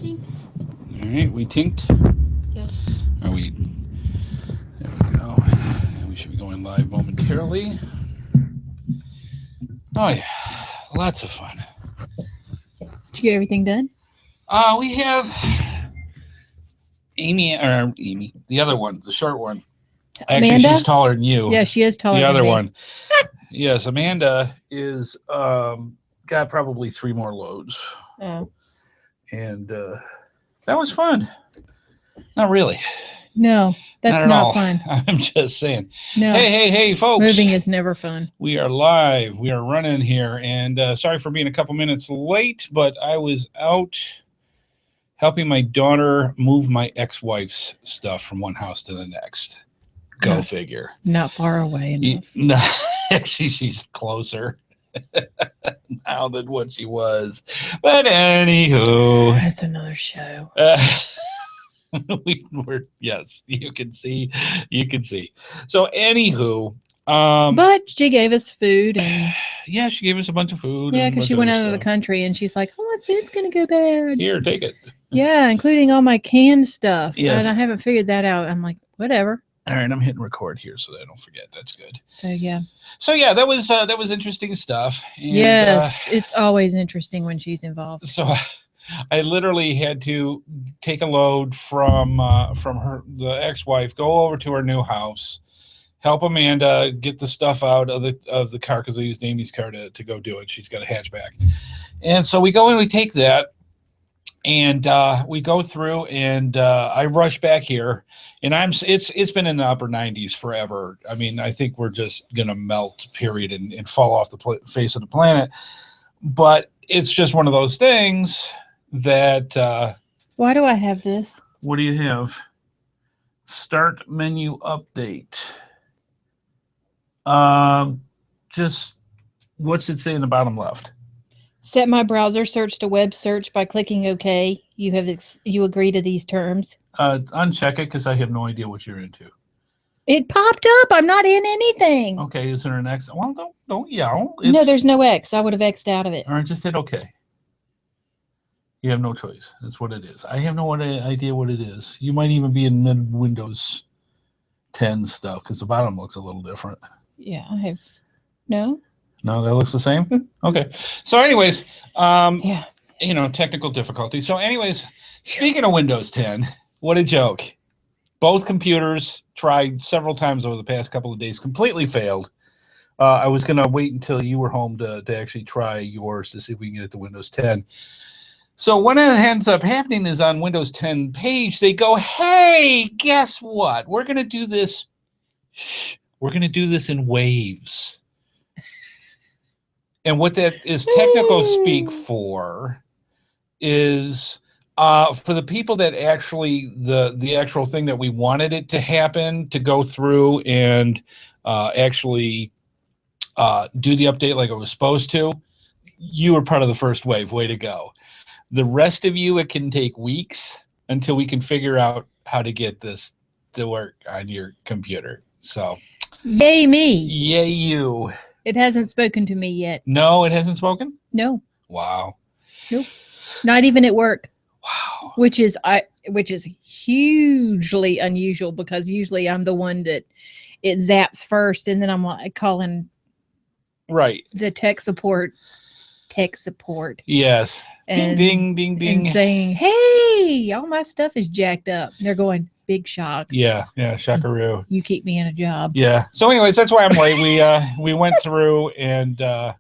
tink. All right, we tinked. Yes. Are we? There we go. And we should be going live momentarily. Oh yeah, lots of fun. Did you get everything done? We have Amy, the other one, the short one. Actually, Amanda? she's taller than you. Yeah, she is taller the than other me. one. Yes, Amanda is got probably 3 more loads. Oh. And that was fun. Not really. No, that's not fun. I'm just saying. No. Hey, folks. Moving is never fun. We are live. We are running here. And sorry for being a couple minutes late, but I was out helping my daughter move my ex-wife's stuff from one house to the next. Go figure. Not far away enough. No, actually, she's closer now than what she was. But anywho. That's another show. Yes, you can see. So anywho, but she gave us food and yeah, she gave us a bunch of food. Yeah, because she went out of the country and she's like, "Oh, my food's gonna go bad." Here, take it. Yeah, including all my canned stuff. Yes. And I haven't figured that out. I'm like, whatever. All right, I'm hitting record here so that I don't forget. That's good. So yeah, that was interesting stuff. And, yes, it's always interesting when she's involved. So I literally had to take a load from the ex-wife, go over to her new house, help Amanda get the stuff out of the car because I used Amy's car to go do it. She's got a hatchback, and so we go and we take that, and we go through, and I rush back here, and it's been in the upper 90s forever. I mean, I think we're just gonna melt, period, and fall off the face of the planet. But it's just one of those things that. Why do I have this? What do you have? Start menu update. Just what's it say in the bottom left? Set my browser search to web search by clicking OK. You agree to these terms. Uncheck it because I have no idea what you're into. It popped up. I'm not in anything. Okay, is there an X? Well, don't yell. No, there's no X. I would have X'd out of it. All right, just hit OK. You have no choice. That's what it is. I have no idea what it is. You might even be in mid-Windows 10 stuff because the bottom looks a little different. Yeah, I have. No? No, that looks the same? Okay. So anyways, yeah. Technical difficulty. So anyways, speaking of Windows 10, what a joke. Both computers tried several times over the past couple of days, completely failed. I was going to wait until you were home to actually try yours to see if we can get it to Windows 10. So what ends up happening is on Windows 10 page, they go, hey, guess what? We're going to do this. We're going to do this in waves. And what that is technical speak for is for the people that actually, the actual thing that we wanted it to happen, to go through and actually do the update like it was supposed to, you were part of the first wave. Way to go. The rest of you, it can take weeks until we can figure out how to get this to work on your computer. So, yay me. Yay you. It hasn't spoken to me yet. No, it hasn't spoken? No. Wow. Nope. Not even at work. Wow. Which is hugely unusual because usually I'm the one that it zaps first and then I'm like calling the tech support. Yes. And, ding, ding, ding. And saying, hey, all my stuff is jacked up. And they're going, big shock. Yeah, shockaroo. You keep me in a job. Yeah. So anyways, that's why I'm late. We went through and I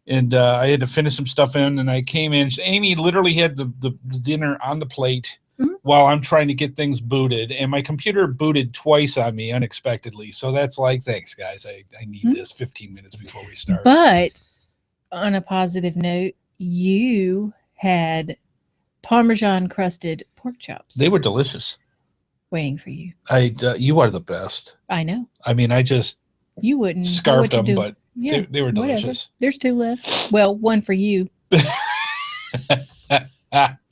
had to finish some stuff in, and I came in. Amy literally had the dinner on the plate while I'm trying to get things booted, and my computer booted twice on me unexpectedly. So that's like, thanks guys. I need this 15 minutes before we start. But on a positive note, you had Parmesan crusted pork chops. They were delicious. Waiting for you. You are the best. I know. I mean, you wouldn't scarfed them, but yeah, they were delicious. Whatever. There's 2 left. Well, 1 for you.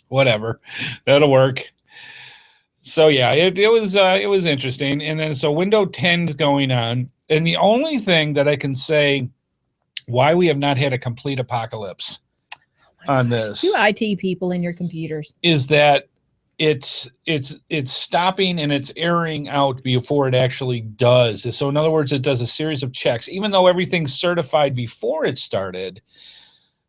Whatever, that'll work. So yeah, it was interesting, and then so Windows 10's going on, and the only thing that I can say why we have not had a complete apocalypse on this. You IT people in your computers. Is that it's stopping and it's airing out before it actually does. So in other words, it does a series of checks. Even though everything's certified before it started,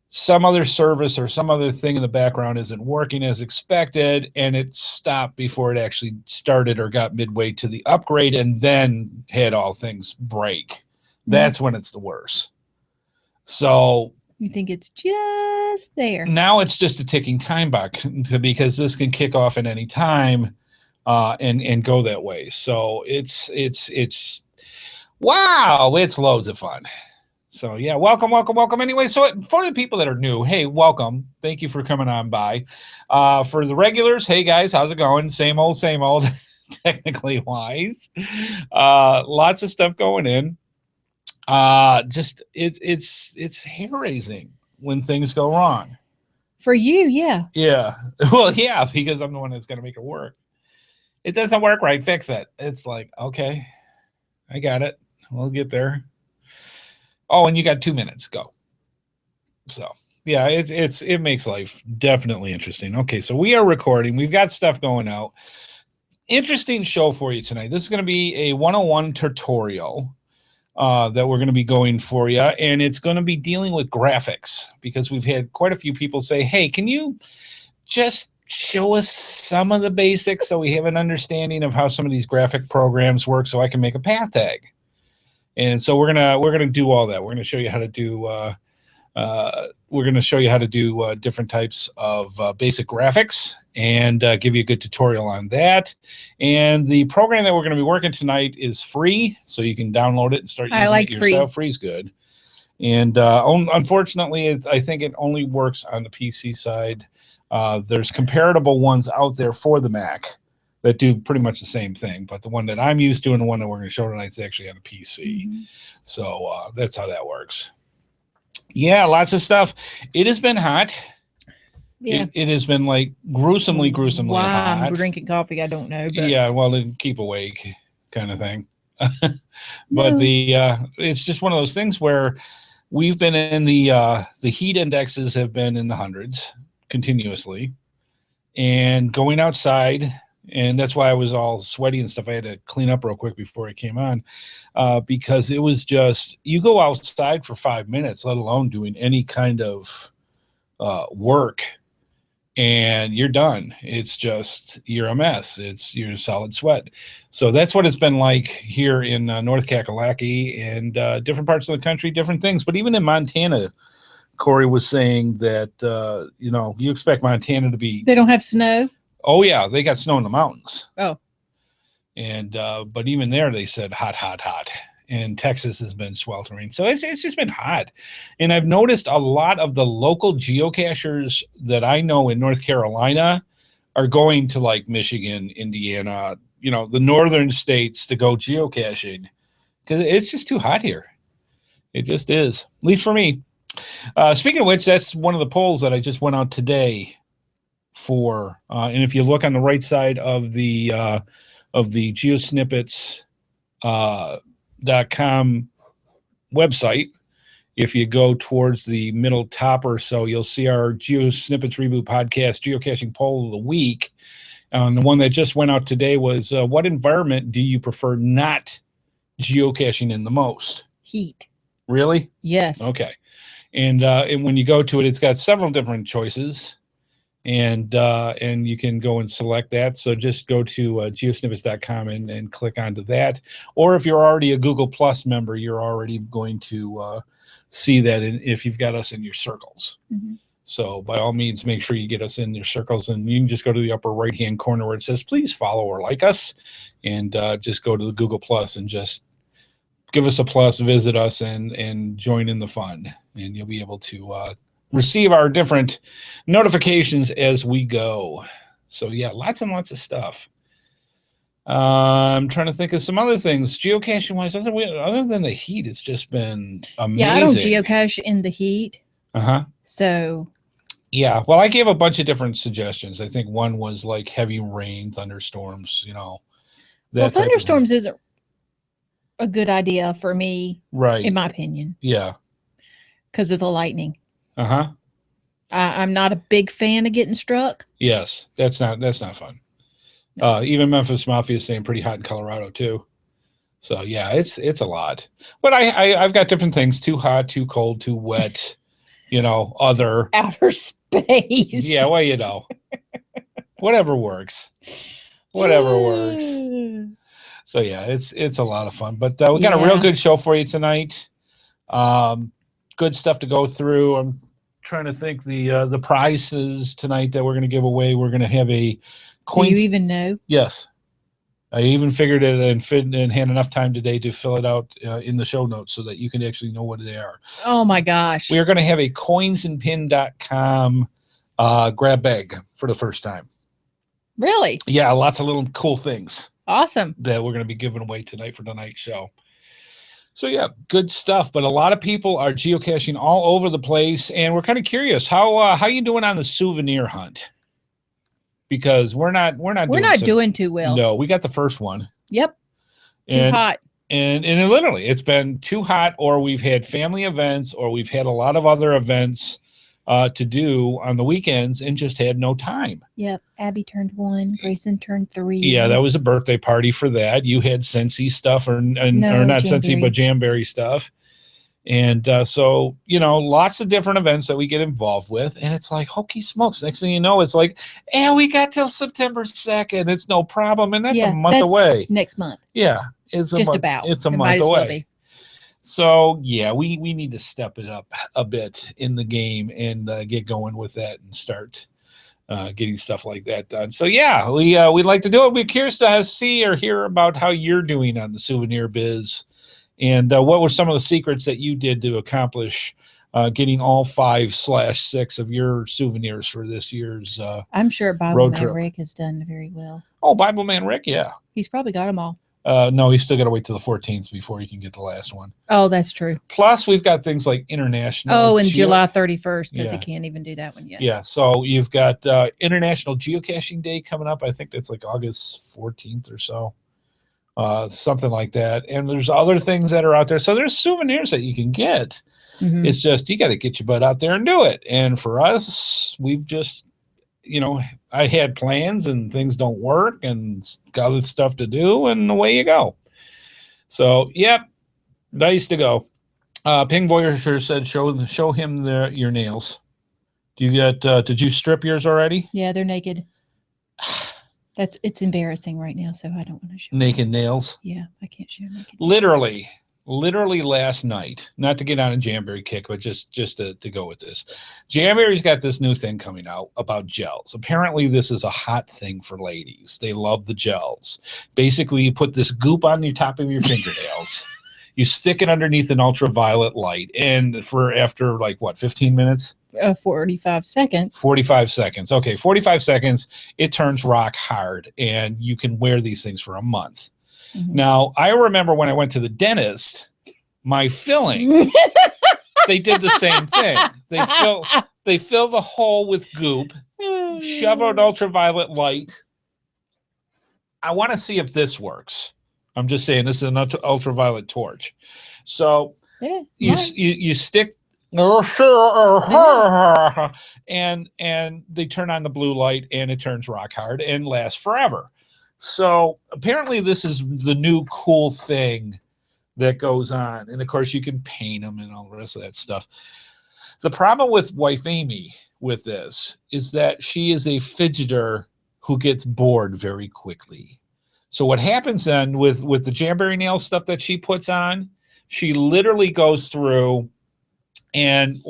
some other service or some other thing in the background isn't working as expected, and it stopped before it actually started or got midway to the upgrade and then had all things break. That's when it's the worst. So you think it's just there. Now it's just a ticking time bomb because this can kick off at any time and go that way. So it's wow, it's loads of fun. So yeah, welcome. Anyway, so for the people that are new, hey, welcome. Thank you for coming on by. For the regulars, hey guys, how's it going? Same old, technically wise. Lots of stuff going in. Just it's hair raising when things go wrong. For you, yeah. Yeah. Well, yeah, because I'm the one that's gonna make it work. It doesn't work right, fix it. It's like, okay, I got it. We'll get there. Oh, and you got 2 minutes. Go. So yeah, it makes life definitely interesting. Okay, so we are recording. We've got stuff going out. Interesting show for you tonight. This is going to be a 101 tutorial that we're going to be going for you, and it's going to be dealing with graphics because we've had quite a few people say, "Hey, can you just show us some of the basics so we have an understanding of how some of these graphic programs work, so I can make a Pathtag?" And so we're gonna do all that. We're gonna show you how to do different types of basic graphics and give you a good tutorial on that. And the program that we're going to be working tonight is free, so you can download it and start using it yourself. Free's good. And unfortunately, I think it only works on the PC side. There's comparable ones out there for the Mac that do pretty much the same thing, but the one that I'm used to and the one that we're going to show tonight is actually on a PC. Mm-hmm. So that's how that works. Yeah, lots of stuff. It has been hot. Yeah. It has been like gruesomely hot. Why I'm drinking coffee, I don't know. But. Yeah, well, to keep awake kind of thing. But no. It's just one of those things where we've been in the heat indexes have been in the hundreds continuously, and going outside. And that's why I was all sweaty and stuff. I had to clean up real quick before I came on because it was just, you go outside for 5 minutes, let alone doing any kind of work, and you're done. It's just, you're a mess. You're a solid sweat. So that's what it's been like here in North Kakalaki and different parts of the country, different things. But even in Montana, Corey was saying that, you expect Montana to be... They don't have snow? Oh yeah, they got snow in the mountains. Oh, and but even there, they said hot. And Texas has been sweltering, so it's just been hot. And I've noticed a lot of the local geocachers that I know in North Carolina are going to like Michigan, Indiana, the northern states to go geocaching because it's just too hot here. It just is, at least for me. Speaking of which, that's one of the polls that I just went out today. And if you look on the right side of the GeoSnippits.com website, if you go towards the middle top or so, you'll see our GeoSnippits Reboot Podcast Geocaching Poll of the Week. The one that just went out today was, what environment do you prefer not geocaching in the most? Heat. Really? Yes. Okay. And when you go to it, it's got several different choices. And you can go and select that. So just go to geosnippets.com and click onto that. Or if you're already a Google Plus member, you're already going to see that if you've got us in your circles. Mm-hmm. So by all means, make sure you get us in your circles. And you can just go to the upper right-hand corner where it says, please follow or like us. And just go to the Google Plus and just give us a plus, visit us, and join in the fun. And you'll be able to receive our different notifications as we go. So yeah, lots and lots of stuff. I'm trying to think of some other things geocaching wise. Other than the heat, it's just been amazing. Yeah, I don't geocache in the heat. So yeah, well, I gave a bunch of different suggestions. I think one was like heavy rain, thunderstorms. Well, thunderstorms isn't a good idea for me, right? In my opinion, yeah, because of the lightning. I'm not a big fan of getting struck. Yes, that's not fun. Even Memphis Mafia is saying pretty hot in Colorado too. So yeah, it's a lot. But I've got different things: too hot, too cold, too wet. Other outer space. Yeah, well, whatever works. Whatever works. So yeah, it's a lot of fun. But we got a real good show for you tonight. Good stuff to go through. I'm trying to think the prizes tonight that we're going to give away. We're going to have a coin. Do you even know? Yes. I even figured it and had enough time today to fill it out in the show notes so that you can actually know what they are. Oh my gosh. We are going to have a coinsandpin.com grab bag for the first time. Really? Yeah, lots of little cool things. Awesome. That we're going to be giving away tonight for tonight's show. So yeah, good stuff. But a lot of people are geocaching all over the place, and we're kind of curious how you doing on the souvenir hunt? Because we're not doing too well. No, we got the first one. Yep. Too hot. And literally, it's been too hot, or we've had family events, or we've had a lot of other events to do on the weekends and just had no time. Yep. Abby turned 1. Grayson turned 3. Yeah, that was a birthday party for that. You had Scentsy stuff or not Scentsy, but Jamberry stuff. And so, lots of different events that we get involved with. And it's like, hokey smokes. Next thing you know, it's like, we got till September 2nd. It's no problem. And that's a month away. Next month. Yeah. It's a month away. So, yeah, we need to step it up a bit in the game and get going with that and start getting stuff like that done. So, yeah, we'd like to do it. We're curious to see or hear about how you're doing on the souvenir biz. And what were some of the secrets that you did to accomplish getting all 5/6 of your souvenirs for this year's I'm sure Bible Man Rick has done very well. Oh, Bible Man Rick, yeah. He's probably got them all. No, he's still got to wait till the 14th before he can get the last one. Oh, that's true. Plus, we've got things like international. Oh, and July 31st, because he can't even do that one yet. Yeah, so you've got International Geocaching Day coming up. I think that's like August 14th or so. Something like that. And there's other things that are out there. So there's souvenirs that you can get. Mm-hmm. It's just you got to get your butt out there and do it. And for us, we've just, I had plans and things don't work and got other stuff to do, and away you go. So, yep, nice to go. Ping Voyager said, show him your nails. Do you get? Did you strip yours already? Yeah, they're naked. It's embarrassing right now, so I don't want to show naked nails. Yeah, I can't show naked. Literally last night, not to get on a Jamberry kick, but just to go with this. Jamberry's got this new thing coming out about gels. Apparently, this is a hot thing for ladies. They love the gels. Basically, you put this goop on the top of your fingernails. You stick it underneath an ultraviolet light, and after 15 minutes? 45 seconds. 45 seconds. Okay, 45 seconds, it turns rock hard, and you can wear these things for a month. Mm-hmm. Now, I remember when I went to the dentist, my filling, they did the same thing. They fill the hole with goop, shove an ultraviolet light. I want to see if this works. I'm just saying, this is an ultraviolet torch. So you stick and they turn on the blue light, and it turns rock hard and lasts forever. So apparently this is the new cool thing that goes on. And of course you can paint them and all the rest of that stuff. The problem with wife Amy with this is that she is a fidgeter who gets bored very quickly. So what happens then with the Jamberry nail stuff that she puts on, she literally goes through, and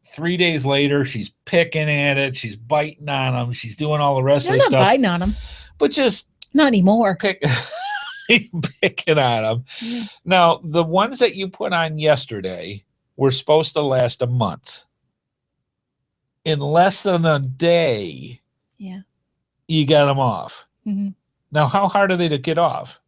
3 days later, she's picking at it, she's biting on them, she's doing all the rest of the stuff. Not biting on them. But just not anymore. Picking on them. Yeah. Now, the ones that you put on yesterday were supposed to last a month. In less than a day, you got them off. Mm-hmm. Now, how hard are they to get off?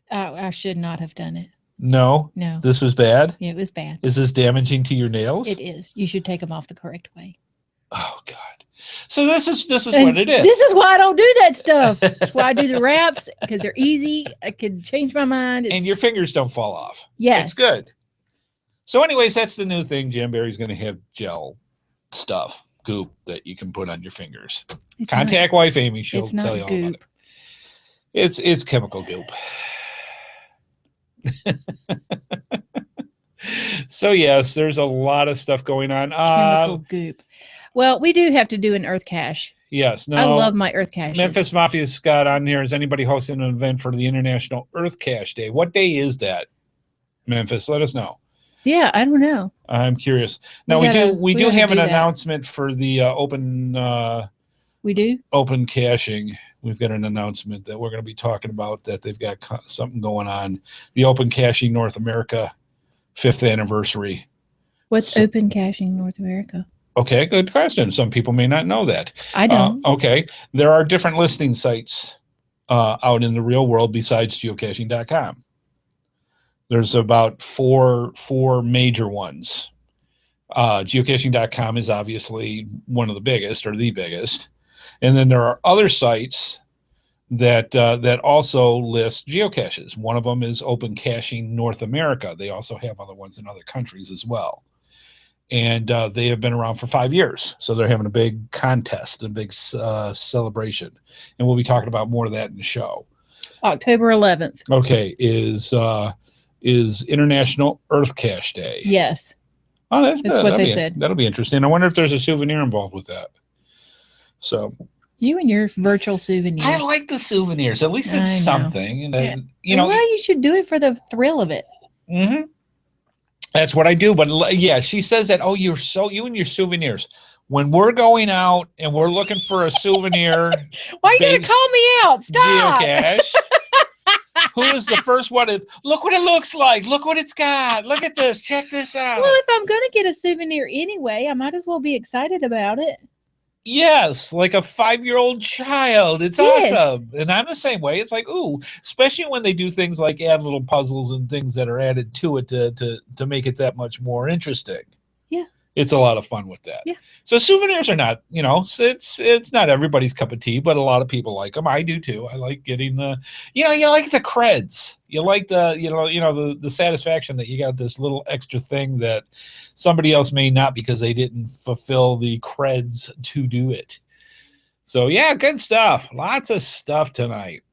I should not have done it. No? No. This was bad? Yeah, it was bad. Is this damaging to your nails? It is. You should take them off the correct way. Oh, God. So this is what it is. This is why I don't do that stuff. That's why I do the wraps, because they're easy. I could change my mind. And your fingers don't fall off. Yes. It's good. So anyways, that's the new thing. Jamberry's going to have gel stuff, goop that you can put on your fingers. It's Contact wife Amy. She'll it's not tell you all goop. about it. It's chemical goop. So yes, there's a lot of stuff going on. Chemical goop. Well, we do have to do an Earth cache. Yes. No, I love my Earth caches. Memphis Mafia's got on here. Is anybody hosting an event for the International Earth Cache Day? What day is that? Memphis, let us know. Yeah, I don't know. I'm curious. Now we do have an announcement for the open. We do open caching. We've got an announcement that we're going to be talking about, that they've got something going on. The Open Caching North America 5th anniversary. What's Open Caching North America? Okay, good question. Some people may not know that. I don't. Okay, there are different listing sites out in the real world besides geocaching.com. There's about four major ones. Geocaching.com is obviously one of the biggest, or the biggest. And then there are other sites that also list geocaches. One of them is Open Caching North America. They also have other ones in other countries as well. And they have been around for 5 years. So they're having a big contest, a big celebration. And we'll be talking about more of that in the show. October 11th. Okay, is International Earth Cache Day. Yes. Oh, that's what they said. That'll be interesting. I wonder if there's a souvenir involved with that. So you and your virtual souvenirs. I like the souvenirs. At least it's something. And, yeah. Well, you should do it for the thrill of it. Mm-hmm. That's what I do. But yeah, she says that, oh, you and your souvenirs. When we're going out and we're looking for a souvenir. Why are you going to call me out? Stop. Geocache. Who is the first one? Look what it looks like. Look what it's got. Look at this. Check this out. Well, if I'm going to get a souvenir anyway, I might as well be excited about it. Yes, like a 5-year-old child. It's awesome. And I'm the same way. It's like, ooh, especially when they do things like add little puzzles and things that are added to it to make it that much more interesting. Yeah. It's a lot of fun with that. Yeah. So souvenirs are not, it's not everybody's cup of tea, but a lot of people like them. I do too. I like getting you like the creds. You like the satisfaction that you got this little extra thing that somebody else may not, because they didn't fulfill the creds to do it. So yeah, good stuff. Lots of stuff tonight.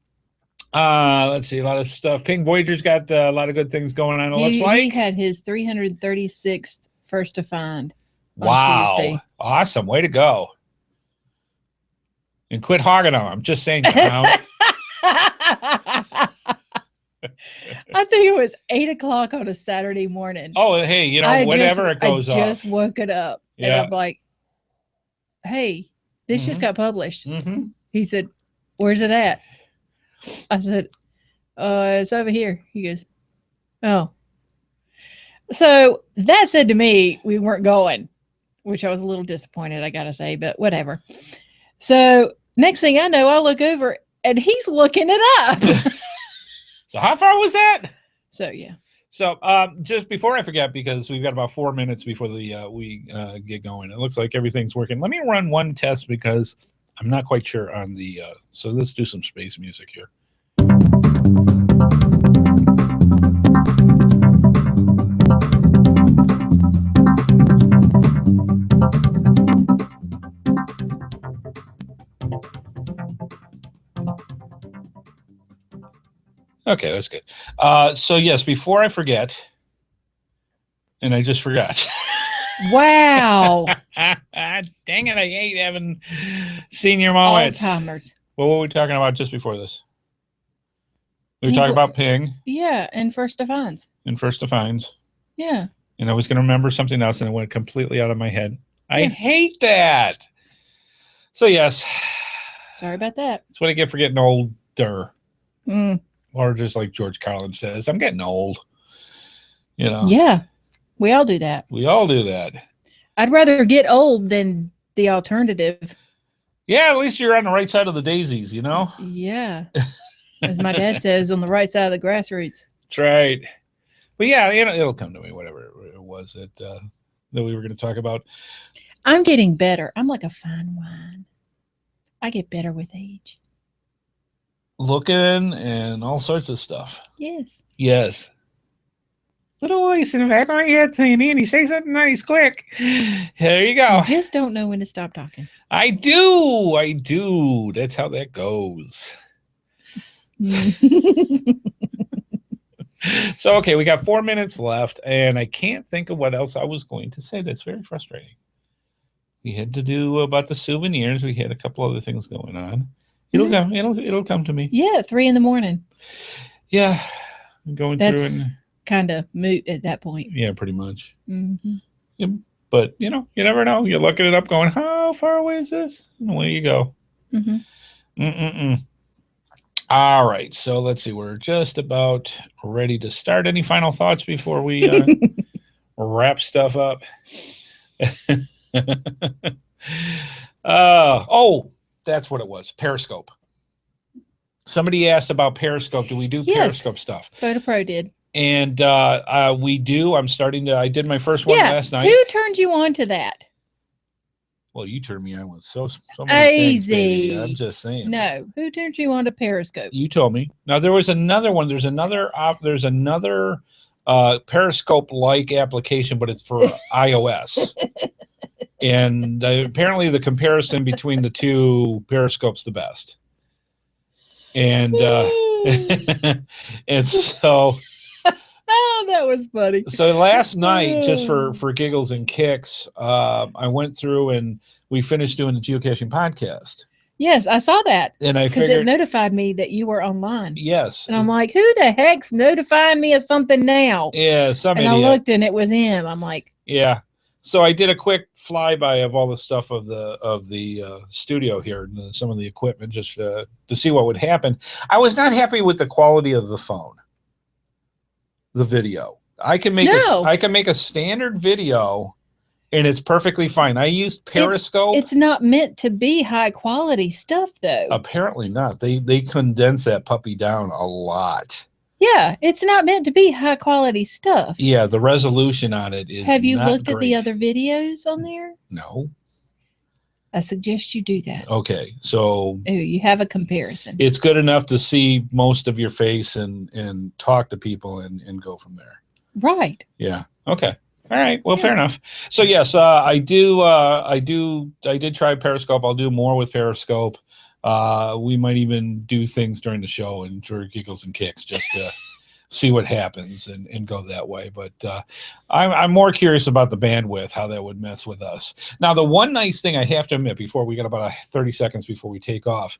Let's see, a lot of stuff. Ping Voyager's got a lot of good things going on. It looks like he had his 336th first to find. Wow. Tuesday. Awesome. Way to go. And quit hogging them. I'm just saying. I think it was 8:00 on a Saturday morning. Oh, hey, whenever it goes off. I just woke it up. Yeah. And I'm like, hey, this just got published. Mm-hmm. He said, where's it at? I said, it's over here. He goes, oh. So that said to me, we weren't going, which I was a little disappointed, I got to say, but whatever. So next thing I know, I look over and he's looking it up. So how far was that? So, yeah. So just before I forget, because we've got about 4 minutes before we get going, it looks like everything's working. Let me run one test because I'm not quite sure on the, so let's do some space music here. Okay, that's good. So yes, before I forget, and I just forgot. Wow. Dang it, I hate having senior moments. Alzheimer's. What were we talking about just before this? We were talking about Ping. Yeah, and First Defines. And First Defines. Yeah. And I was going to remember something else, and it went completely out of my head. I hate that. So yes. Sorry about that. That's what I get for getting older. Mm. Or just like George Carlin says, I'm getting old. Yeah, we all do that. We all do that. I'd rather get old than the alternative. Yeah, at least you're on the right side of the daisies, Yeah. As my dad says, on the right side of the grass roots. That's right. But yeah, it'll come to me, whatever it was that we were going to talk about. I'm getting better. I'm like a fine wine. I get better with age. Looking and all sorts of stuff. Yes. Yes. Little voice in the back of my head saying, Andy, say something nice, quick. There you go. You just don't know when to stop talking. I do. That's how that goes. So, okay, we got 4 minutes left, and I can't think of what else I was going to say. That's very frustrating. We had to do about the souvenirs. We had a couple other things going on. It'll come to me. Yeah, 3 a.m. Yeah, I'm going through and kind of moot at that point. Yeah, pretty much. Mm-hmm. Yeah, but you never know. You're looking it up, going, how far away is this? And away you go. Mm-hmm. All right, so let's see. We're just about ready to start. Any final thoughts before we wrap stuff up? That's what it was. Periscope. Somebody asked about Periscope. Do we do Periscope stuff? PhotoPro did. And we do. I did my first one last night. Who turned you on to that? Well, you turned me on with so many Easy. things, baby. I'm just saying. No, who turned you on to Periscope? You told me. Now there was another one. There's another Periscope-like application, but it's for iOS. And apparently the comparison between the two, Periscope's the best. And and so. Oh, that was funny. So last night, just for giggles and kicks, I went through and we finished doing the geocaching podcast. Yes, I saw that. And I because figured it notified me that you were online. Yes. And I'm like, who the heck's notifying me of something now? Yeah, and idiot. I looked and it was him. I'm like, yeah. So I did a quick flyby of all the stuff of the studio here and some of the equipment just to see what would happen. I was not happy with the quality of the phone. The video. I can make a standard video and it's perfectly fine. I used Periscope. It's not meant to be high quality stuff though. Apparently not. They condense that puppy down a lot. Yeah, it's not meant to be high quality stuff. Yeah, the resolution on it is Have you looked great. at the other videos on there? No. I suggest you do that. Okay, so you have a comparison. It's good enough to see most of your face and talk to people and go from there. Right. Yeah. Okay. All right. Well, fair enough. So yes, I did try Periscope. I'll do more with Periscope. We might even do things during the show and for giggles and kicks just to see what happens and go that way. But I'm more curious about the bandwidth, how that would mess with us. Now, the one nice thing I have to admit before we got about 30 seconds before we take off,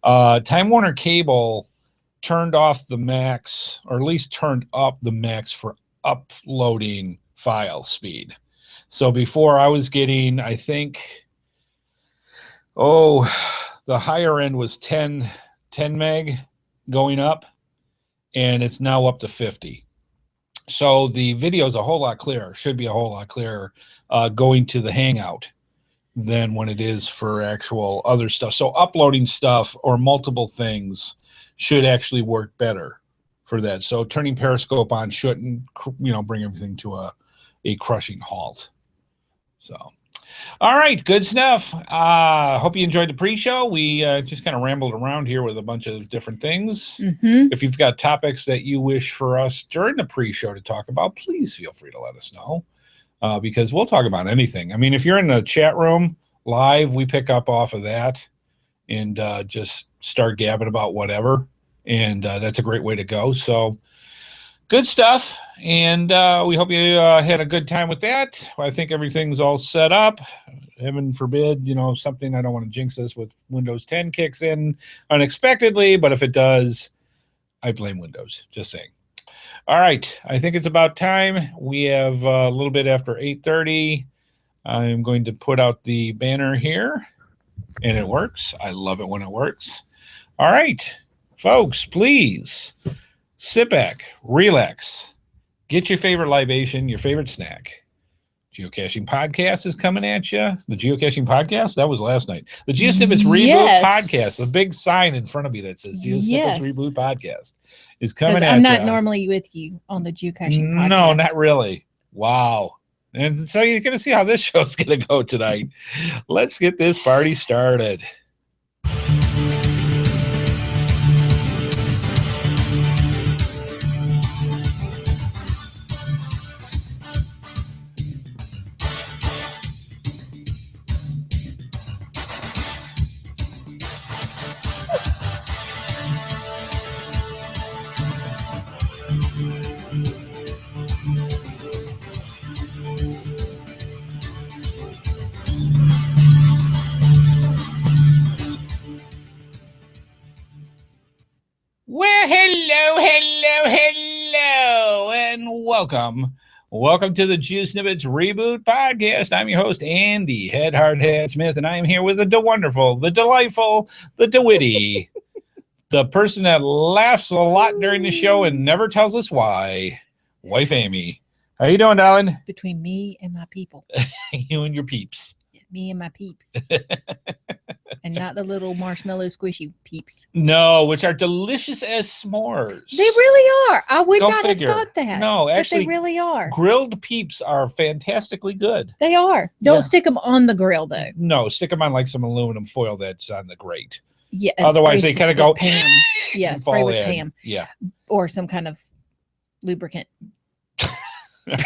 Time Warner Cable turned off the max, or at least turned up the max for uploading file speed. So before I was getting, I think, the higher end was 10 meg going up. And it's now up to 50. So the video is a whole lot clearer, should be a whole lot clearer going to the Hangout than when it is for actual other stuff. So uploading stuff or multiple things should actually work better for that. So turning Periscope on shouldn't, bring everything to a crushing halt. So. All right, good stuff. Hope you enjoyed the pre-show. We just kind of rambled around here with a bunch of different things. Mm-hmm. If you've got topics that you wish for us during the pre-show to talk about, please feel free to let us know because we'll talk about anything. I mean, if you're in the chat room live, we pick up off of that and just start gabbing about whatever, and that's a great way to go. So good stuff. And we hope you had a good time with that. I think everything's all set up. Heaven forbid, something, I don't want to jinx this, with Windows 10 kicks in unexpectedly, but if it does, I blame Windows. Just saying. All right. I think it's about time. We have a little bit after 8:30. I'm going to put out the banner here, and it works. I love it when it works. All right, folks, please sit back, relax. Get your favorite libation, your favorite snack. Geocaching Podcast is coming at you. The Geocaching Podcast? That was last night. The GeoSnippits Reboot Podcast. The big sign in front of me that says GeoSnippits Reboot Podcast is coming at you. I'm not normally with you on the Geocaching Podcast. No, not really. Wow. And so you're going to see how this show's going to go tonight. Let's get this party started. hello, and welcome. Welcome to the GeoSnippits Reboot Podcast. I'm your host, Andy HeadHardHat Smith, and I am here with the wonderful, the delightful, the witty, the person that laughs a lot during the show and never tells us why, wife Amy. How you doing, darling? Between me and my people. You and your peeps. Me and my peeps. And not the little marshmallow squishy peeps. No, which are delicious as s'mores. They really are. I would Go not figure. have thought that. No, actually, but they really are. Grilled peeps are fantastically good. They are. Don't Yeah. stick them on the grill, though. No, stick them on like some aluminum foil that's on the grate. Yeah. and Otherwise, spray they kind of with go Pam. Yeah, and spray fall with in. Pam. Yeah. Or some kind of lubricant.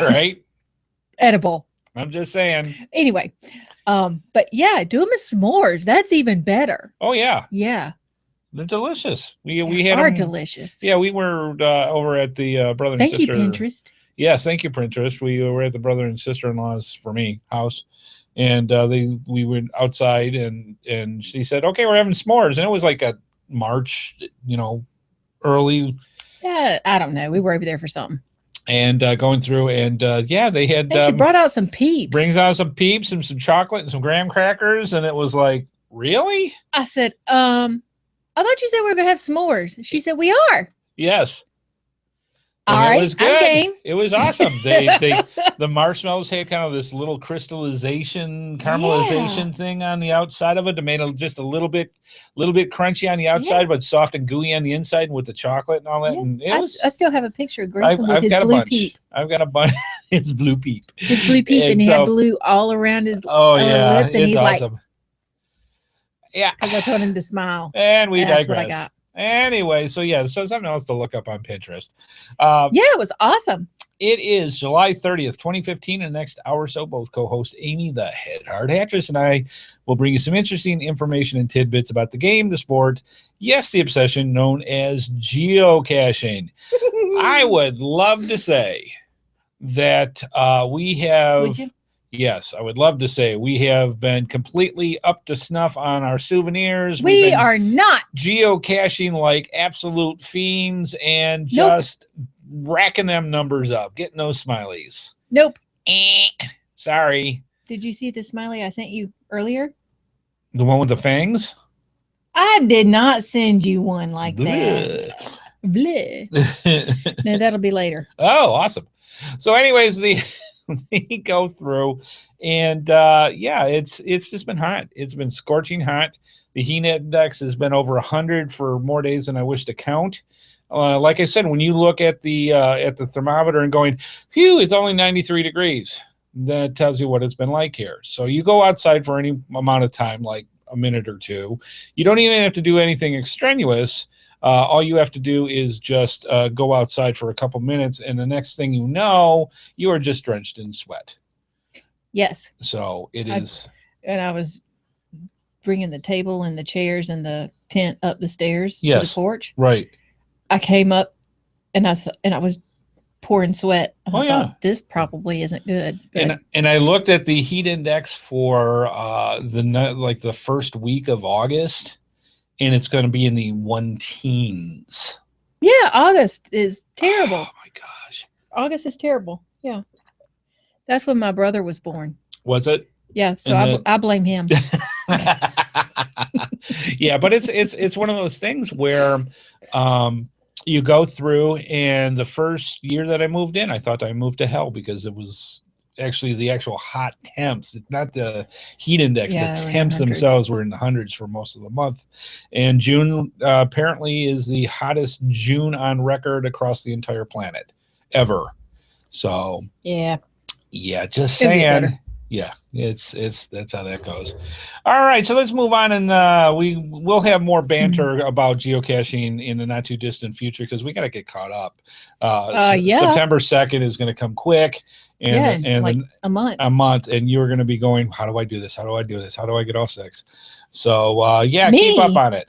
Right? Edible. I'm just saying. Anyway. But yeah, do them as s'mores. That's even better. Oh yeah, Yeah. they're delicious. We They had are them. delicious. Yeah, we were over at the brother and Thank you, sister. Pinterest. Yes, thank you, Pinterest. We were at the brother and sister-in-law's for me house, and we went outside, and she said, "Okay, we're having s'mores," and it was like a March, early. Yeah, I don't know. We were over there for something. And going through, and yeah, they had. And she brought out some peeps. Brings out some peeps and some chocolate and some graham crackers, and it was like, really? I said, I thought you said we were gonna have s'mores. She said we are. Yes. All And right, it was good. I'm game. It was awesome. The marshmallows had kind of this little crystallization, caramelization thing on the outside of it to make it just a little bit crunchy on the outside, but soft and gooey on the inside, and with the chocolate and all that. Yeah. And it I was, still have a picture of Grayson with his got blue a bunch. peep. I've got a bunch. His blue peep. His blue peep, and he had blue all around his lips, and it's he's awesome. like, yeah. because I told him to smile. And we And that's what I digress. got. Anyway, so something else to look up on Pinterest. Yeah, it was awesome. It is July 30th, 2015. In the next hour or so, both co-host Amy, the HeadHardHatress, and I will bring you some interesting information and tidbits about the game, the sport, yes, the obsession known as geocaching. I would love to say that we have... Would you? Yes, I would love to say we have been completely up to snuff on our souvenirs. We are not. Geocaching like absolute fiends and just racking them numbers up, getting those smileys. Nope. Sorry. Did you see the smiley I sent you earlier? The one with the fangs? I did not send you one like Bleh. that. Bleh. No, that'll be later. Oh, awesome. So anyways, they go through, and it's just been hot. It's been scorching hot. The heat index has been over 100 for more days than I wish to count. Like I said, when you look at the thermometer and going, phew, it's only 93 degrees, that tells you what it's been like here. So you go outside for any amount of time, like a minute or two. You don't even have to do anything extraneous. All you have to do is just go outside for a couple minutes, and the next thing you know, you are just drenched in sweat. Yes. So it is. And I was bringing the table and the chairs and the tent up the stairs to Yes. the porch. Right. I came up, and I was pouring sweat. And Oh, I yeah. thought, this probably isn't good. But And I looked at the heat index for the first week of August, and it's going to be in the 1-teens. yeah, August is terrible. Oh my gosh. August is terrible. Yeah. That's when my brother was born. Was it? Yeah, so And I blame him. Yeah, but it's one of those things where you go through, and the first year that I moved in, I thought I moved to hell because it was actually the actual hot temps, not the heat index. Yeah, The we're in temps the hundreds. themselves were in the hundreds for most of the month. And June apparently is the hottest June on record across the entire planet ever. So Yeah. yeah, just It'll get saying. better. Yeah, it's that's how that goes. All right, so let's move on, and we will have more banter about geocaching in the not too distant future because we got to get caught up. Yeah. September 2nd is going to come quick, and Yeah, like then a month. a month, and you're going to be going, how do I do this? How do I do this? How do I get all six? So yeah, Me? keep up on it.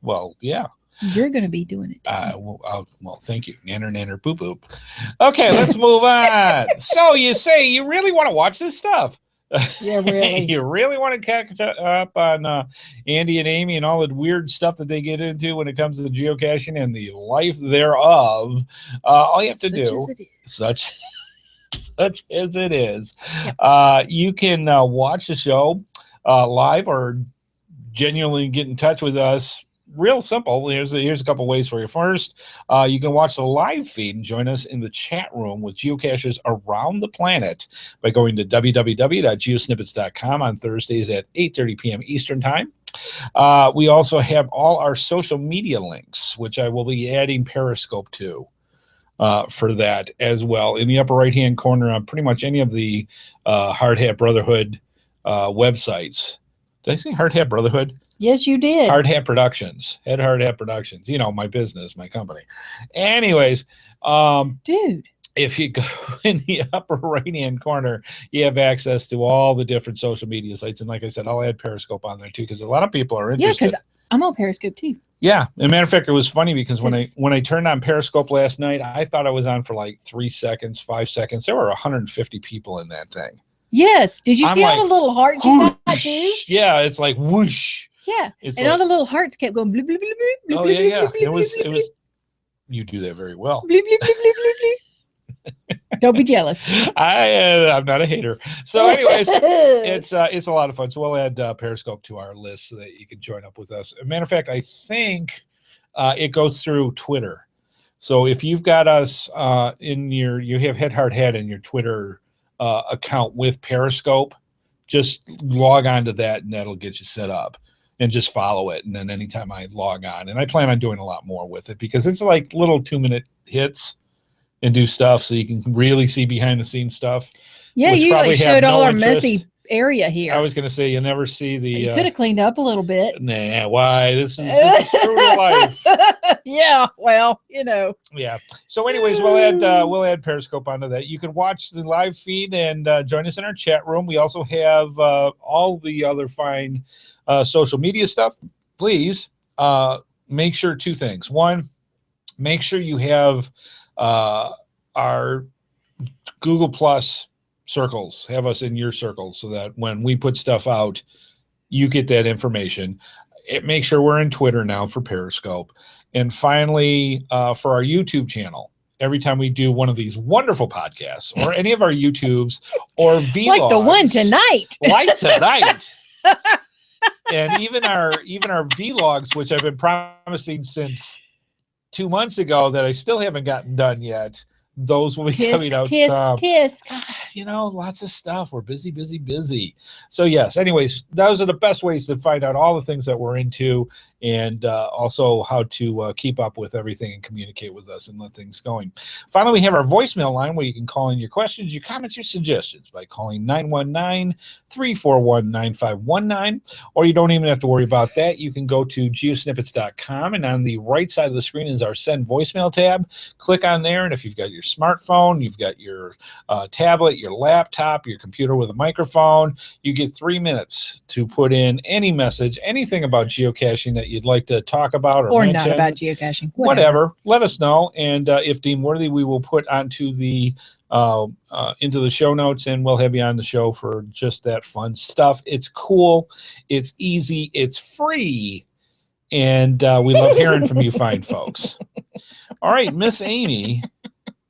Well, yeah. You're going to be doing it. Well, thank you. Nanner, boop, boop. Okay, let's move on. So you say you really want to watch this stuff? Yeah, really. You really want to catch up on Andy and Amy and all the weird stuff that they get into when it comes to geocaching and the life thereof. All you have to do, such as it is, Yep. you can watch the show live or genuinely get in touch with us. Real simple. Here's a couple ways for you. First, you can watch the live feed and join us in the chat room with geocachers around the planet by going to www.geosnippits.com on Thursdays at 8:30 p.m. Eastern Time. We also have all our social media links, which I will be adding Periscope to for that as well. In the upper right-hand corner on pretty much any of the Hard Hat Brotherhood websites. Did I say Hard Hat Brotherhood? Yes, you did. Hard Hat Productions. HeadHardHat Productions. You know, my business, my company. Anyways, dude, if you go in the upper right-hand corner, you have access to all the different social media sites. And like I said, I'll add Periscope on there too, because a lot of people are interested. Yeah, because I'm on Periscope too. Yeah. As a matter of fact, it was funny because when I turned on Periscope last night, I thought I was on for like 3 seconds, 5 seconds. There were 150 people in that thing. Yes. Did you see all the little hearts you got too? Yeah, it's like whoosh. Yeah. And all the little hearts kept going bloop, bloop, bloop, bloop. Oh, yeah, yeah. It was you do that very well. Bloop, bloop, bloop, bloop, bloop, bloop. Don't be jealous. I'm not a hater. So anyways, it's a lot of fun. So we'll add Periscope to our list so that you can join up with us. As a matter of fact, I think it goes through Twitter. So if you've got us you have HeadHardHat in your Twitter account with Periscope, just log on to that and that'll get you set up and just follow it. And then anytime I log on, and I plan on doing a lot more with it because it's like little 2-minute hits and do stuff so you can really see behind the scenes stuff. Yeah, you like showed all our messy area here. I was going to say you never see the. You could have cleaned up a little bit. Nah, why? This is true to life. Yeah, well, you know. Yeah. So, anyways, we'll add Periscope onto that. You can watch the live feed and join us in our chat room. We also have all the other fine social media stuff. Please make sure 2 things. One, make sure you have our Google Plus circles, have us in your circles so that when we put stuff out, you get that information. Make sure we're in Twitter now for Periscope. And finally, for our YouTube channel, every time we do one of these wonderful podcasts or any of our YouTubes or vlogs. Like the one tonight. Like tonight. And even our vlogs, which I've been promising since 2 months ago that I still haven't gotten done yet. Those will be coming out. Tisk. You know, lots of stuff. We're busy. So yes, anyways, those are the best ways to find out all the things that we're into and also how to keep up with everything and communicate with us and let things going. Finally, we have our voicemail line where you can call in your questions, your comments, your suggestions by calling 919-341-9519. Or you don't even have to worry about that. You can go to geosnippits.com, and on the right side of the screen is our send voicemail tab. Click on there, and if you've got your smartphone, you've got your tablet, your laptop, your computer with a microphone, you get 3 minutes to put in any message, anything about geocaching that you'd like to talk about or mention. Not about geocaching. Whatever. Let us know, and if deemed worthy, we will put onto the into the show notes, and we'll have you on the show for just that fun stuff. It's cool, it's easy, it's free, and we love hearing from you fine folks. All right, Miss Amy,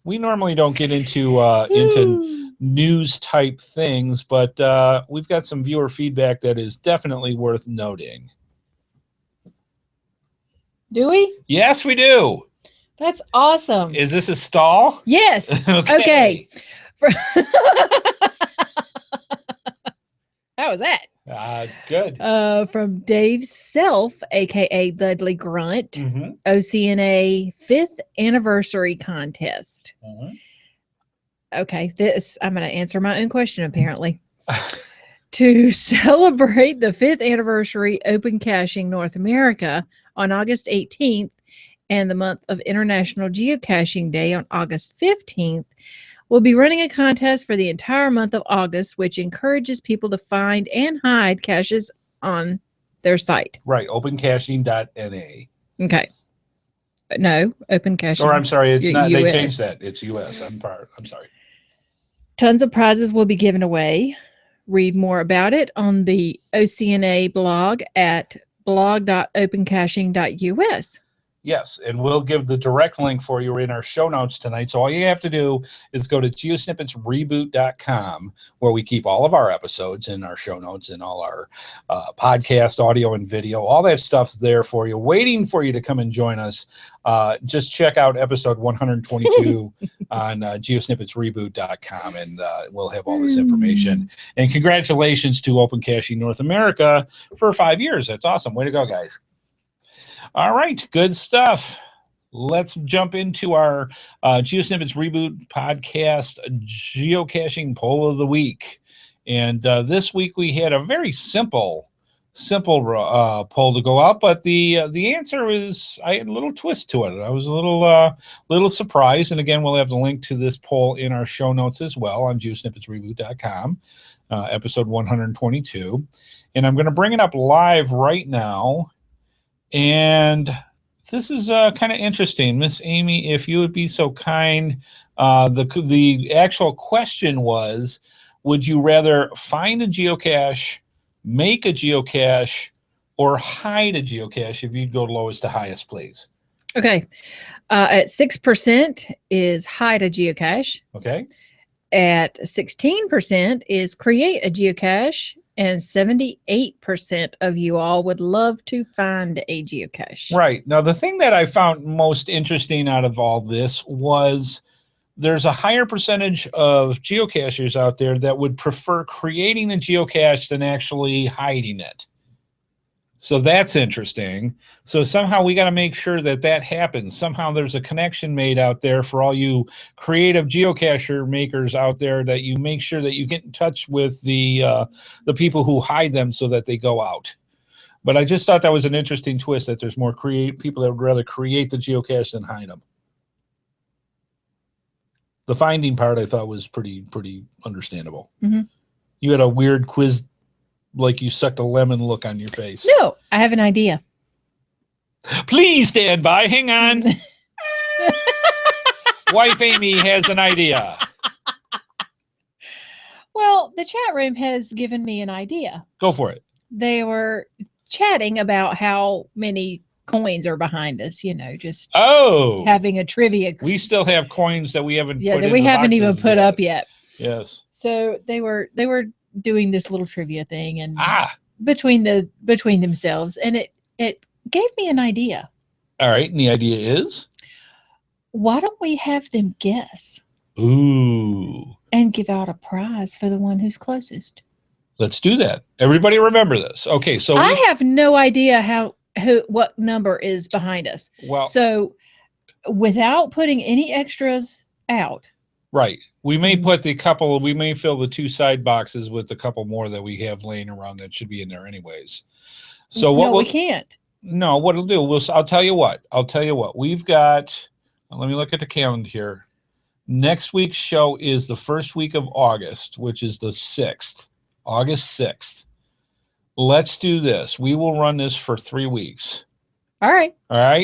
we normally don't get into news type things, but we've got some viewer feedback that is definitely worth noting. Do we? Yes, we do. That's awesome. Is this a stall? Yes. Okay. How was that? Good. From Dave Self, aka Dudley Grunt, OCNA 5th anniversary contest. Okay, I'm going to answer my own question apparently. To celebrate the 5th anniversary Open Caching North America on August 18th and the month of International Geocaching Day on August 15th, we'll be running a contest for the entire month of August, which encourages people to find and hide caches on their site. Right, opencaching.na. Okay. No, Open Caching. Or I'm sorry, it's not. US. They changed that. It's US. I'm sorry. Tons of prizes will be given away. Read more about it on the OCNA blog at blog.opencaching.us. Yes, and we'll give the direct link for you in our show notes tonight. So all you have to do is go to GeoSnippitsReboot.com, where we keep all of our episodes and our show notes and all our podcast audio and video. All that stuff's there for you, waiting for you to come and join us. Just check out episode 122 on GeoSnippitsReboot.com, and we'll have all this information. And congratulations to Open Caching North America for 5 years. That's awesome. Way to go, guys. All right, good stuff. Let's jump into our GeoSnippits Reboot Podcast geocaching poll of the week. And this week we had a very simple poll to go out, but the answer is, I had a little twist to it. I was a little surprised. And again, we'll have the link to this poll in our show notes as well on GeoSnippitsReboot.com, episode 122. And I'm going to bring it up live right now. And this is kind of interesting. Miss Amy, if you would be so kind, the actual question was, would you rather find a geocache, make a geocache, or hide a geocache? If you'd go lowest to highest, please. Okay. At 6% is hide a geocache. Okay. At 16% is create a geocache. And 78% of you all would love to find a geocache. Right. Now, the thing that I found most interesting out of all this was there's a higher percentage of geocachers out there that would prefer creating a geocache than actually hiding it. So that's interesting. So somehow we got to make sure that that happens. Somehow there's a connection made out there for all you creative geocacher makers out there, that you make sure that you get in touch with the people who hide them so that they go out. But I just thought that was an interesting twist, that there's more people that would rather create the geocache than hide them. The finding part I thought was pretty understandable. Mm-hmm. You had a weird quiz, like you sucked a lemon look on your face. No, I have an idea. Please stand by. Hang on. Wife Amy has an idea. Well, the chat room has given me an idea. Go for it. They were chatting about how many coins are behind us, just having a trivia. We still have coins that we haven't that we haven't even put up yet. Yes. So they were doing this little trivia thing, and between themselves, and it gave me an idea. All right, and the idea is, why don't we have them guess? Ooh. And give out a prize for the one who's closest. Let's do that. Everybody remember this. Okay, so I have no idea what number is behind us. Well, so without putting any extras out. Right. We may fill the 2 side boxes with a couple more that we have laying around that should be in there anyways. So we can't. No, what it'll do, I'll tell you what. We've got, let me look at the calendar here. Next week's show is the first week of August, which is the 6th, August 6th. Let's do this. We will run this for 3 weeks. All right.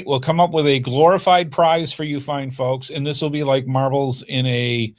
We'll come up with a glorified prize for you fine folks. And this will be like marbles in a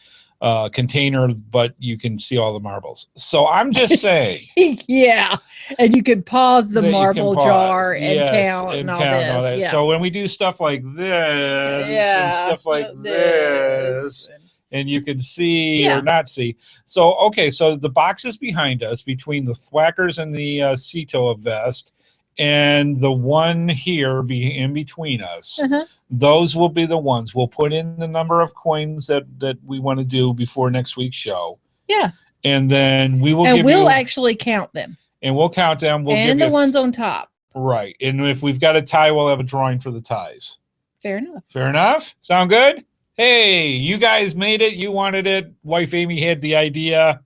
container, but you can see all the marbles. So I'm just saying. Yeah. And you can pause the marble jar and count and all this. Yeah. So when we do stuff like this and stuff like this, and you can see or not see. So, okay. So the boxes behind us, between the thwackers and the Cito vest, and the one here in between us, those will be the ones. We'll put in the number of coins that we want to do before next week's show. Yeah. And then we'll actually count them. And we'll count them. And the ones on top. Right. And if we've got a tie, we'll have a drawing for the ties. Fair enough. Fair enough? Sound good? Hey, you guys made it. You wanted it. Wife Amy had the idea.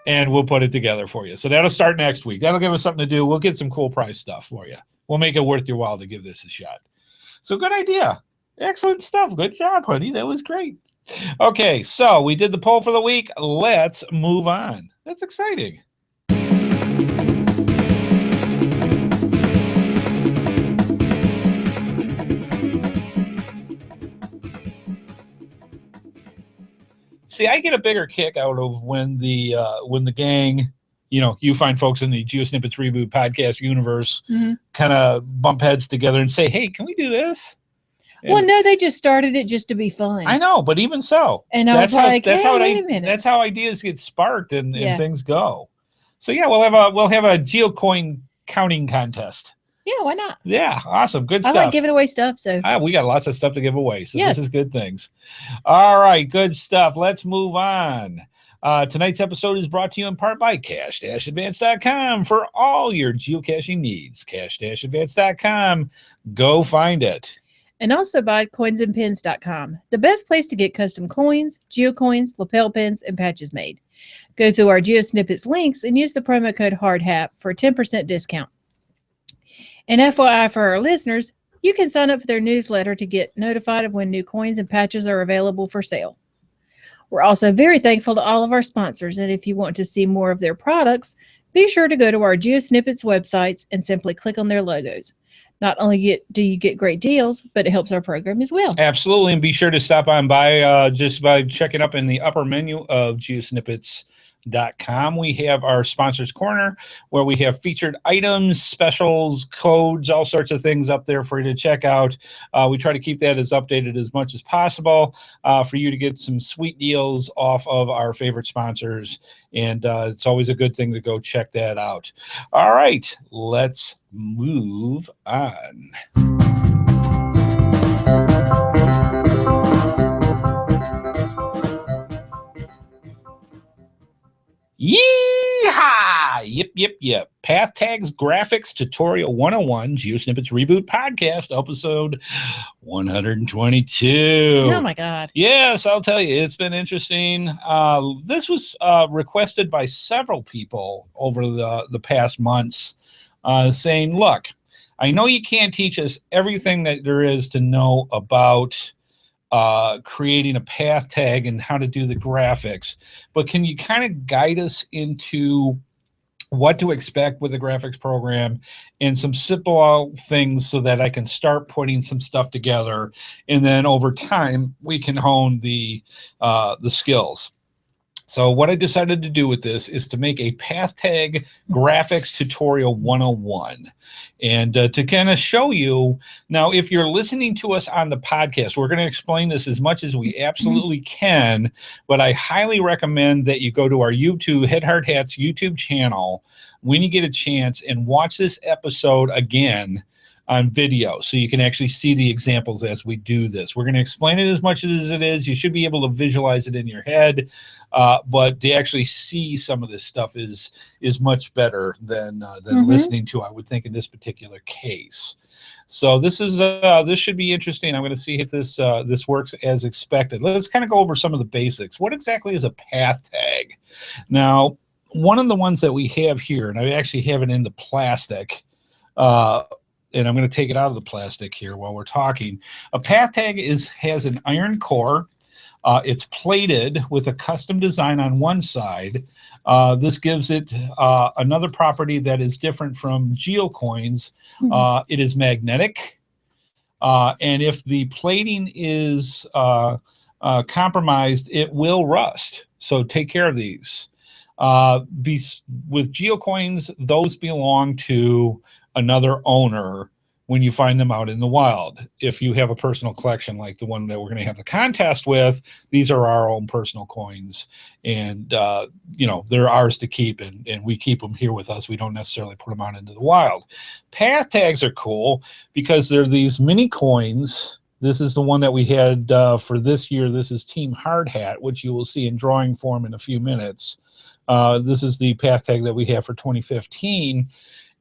And we'll put it together for you. So that'll start next week. That'll give us something to do. We'll get some cool prize stuff for you. We'll make it worth your while to give this a shot. So good idea. Excellent stuff. Good job, honey. That was great. Okay, so we did the poll for the week. Let's move on. That's exciting. See, I get a bigger kick out of when the gang, you find folks in the GeoSnippits Reboot Podcast universe kind of bump heads together and say, hey, can we do this? And well, no, they just started it just to be fun. I know, but even so. And I was like, that's hey, how wait a minute. That's how ideas get sparked and things go. So yeah, we'll have a geocoin counting contest. Yeah, why not? Yeah, awesome. Good stuff. I like giving away stuff, so we got lots of stuff to give away. So This is good things. All right, good stuff. Let's move on. Tonight's episode is brought to you in part by cash-advance.com for all your geocaching needs. Cash-advance.com. Go find it. And also by coinsandpins.com, the best place to get custom coins, geocoins, lapel pins, and patches made. Go through our GeoSnippets links and use the promo code HeadHardHat for a 10% discount. And FYI for our listeners, you can sign up for their newsletter to get notified of when new coins and patches are available for sale. We're also very thankful to all of our sponsors, and if you want to see more of their products, be sure to go to our GeoSnippets websites and simply click on their logos. Not only do you get great deals, but it helps our program as well. Absolutely, and be sure to stop on by just by checking up in the upper menu of GeoSnippets.com. We have our Sponsors Corner where we have featured items, specials, codes, all sorts of things up there for you to check out. We try to keep that as updated as much as possible for you to get some sweet deals off of our favorite sponsors. And it's always a good thing to go check that out. All right, let's move on. Yeehaw! Yep. Pathtag's Graphics Tutorial 101, GeoSnippits Reboot Podcast, episode 122. Oh, my God. Yes, I'll tell you, it's been interesting. This was requested by several people over the past months saying, look, I know you can't teach us everything that there is to know about creating a path tag and how to do the graphics, but can you kind of guide us into what to expect with the graphics program and some simple things so that I can start putting some stuff together, and then over time we can hone the skills. So what I decided to do with this is to make a Pathtag Graphics Tutorial 101. And to kind of show you, now if you're listening to us on the podcast, we're going to explain this as much as we absolutely can, but I highly recommend that you go to our YouTube, HeadHardHat's YouTube channel, when you get a chance, and watch this episode again on video so you can actually see the examples as we do this. We're going to explain it as much as it is. You should be able to visualize it in your head, but to actually see some of this stuff is much better than listening to, I would think, in this particular case. So this should be interesting. I'm going to see if this works as expected. Let's kind of go over some of the basics. What exactly is a path tag? Now, one of the ones that we have here, and I actually have it in the plastic, and I'm going to take it out of the plastic here while we're talking. A path tag has an iron core. It's plated with a custom design on one side. This gives it another property that is different from geocoins. It is magnetic. And if the plating is compromised, it will rust. So take care of these. With geocoins, those belong to another owner when you find them out in the wild. If you have a personal collection like the one that we're going to have the contest with, these are our own personal coins, and they're ours to keep, and we keep them here with us. We don't necessarily put them out into the wild. Path tags are cool because they're these mini coins. This is the one that we had for this year. This is Team Hard Hat, which you will see in drawing form in a few minutes. This is the path tag that we have for 2015.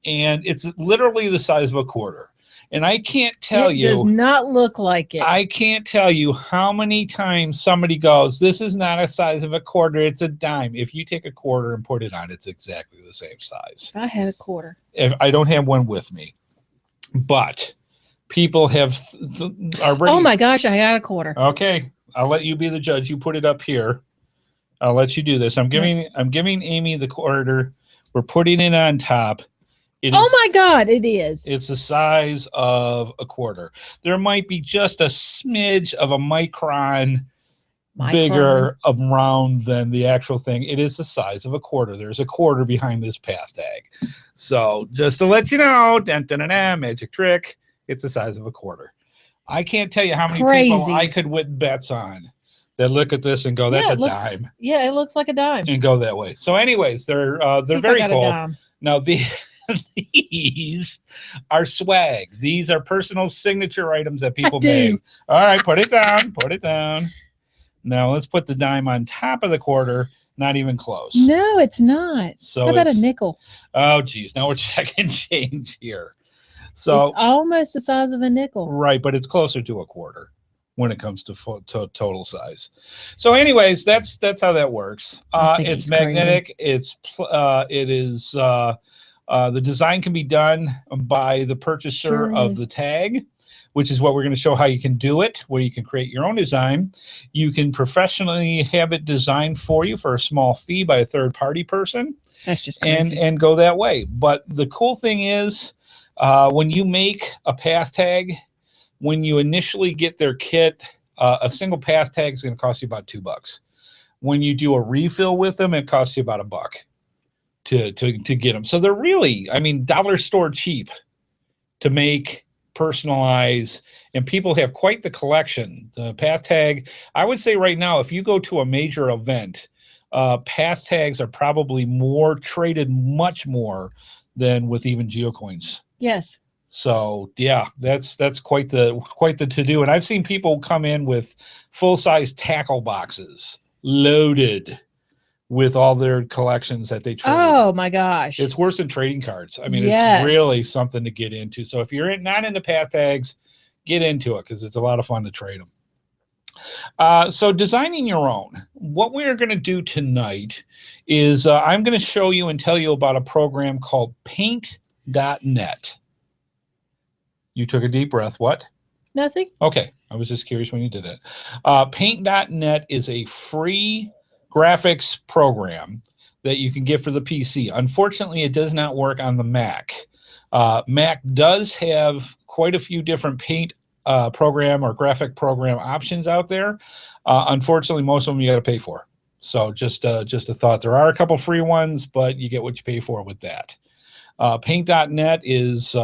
And it's literally the size of a quarter. And I can't tell you. It does not look like it. I can't tell you how many times somebody goes, this is not a size of a quarter, it's a dime. If you take a quarter and put it on, it's exactly the same size. If I had a quarter. If I don't have one with me. But people have already. Oh my gosh, I got a quarter. Okay. I'll let you be the judge. You put it up here. I'll let you do this. I'm giving Amy the quarter. We're putting it on top. My God, it is. It's the size of a quarter. There might be just a smidge of a micron bigger around than the actual thing. It is the size of a quarter. There's a quarter behind this Pathtag. So just to let you know, magic trick, it's the size of a quarter. I can't tell you how many people I could win bets on that look at this and go, that's a dime. Yeah, it looks like a dime. And go that way. So anyways, they're very cool. Now, these are swag. These are personal signature items that people make. All right, put it down. Put it down. Now, let's put the dime on top of the quarter. Not even close. No, it's not. So how about a nickel? Oh, geez. Now we're checking change here. So it's almost the size of a nickel. Right, but it's closer to a quarter when it comes to total size. So anyways, that's how that works. It's magnetic. Crazy. The design can be done by the purchaser of the tag, which is what we're going to show how you can do it, where you can create your own design. You can professionally have it designed for you for a small fee by a third-party person. That's just crazy. And go that way. But the cool thing is, when you make a Pathtag, when you initially get their kit, a single Pathtag is going to cost you about $2. When you do a refill with them, it costs you about $1 to get them. So they're really, I mean, dollar store cheap to make, personalize, and people have quite the collection. The Pathtag, I would say right now, if you go to a major event, Pathtags are probably more traded, much more than with even geocoins. Yes. So yeah, that's quite the to do. And I've seen people come in with full-size tackle boxes loaded with all their collections that they trade. Oh my gosh. It's worse than trading cards. I mean, it's really something to get into. So if you're not into Pathtags, get into it because it's a lot of fun to trade them. So designing your own. What we're going to do tonight is I'm going to show you and tell you about a program called Paint.net. You took a deep breath. What? Nothing. Okay. I was just curious when you did it. Paint.net is a free graphics program that you can get for the PC. Unfortunately, it does not work on the Mac. Mac does have quite a few different paint program or graphic program options out there. Unfortunately, most of them you got to pay for. So just a thought. There are a couple free ones, but you get what you pay for with that. Paint.net is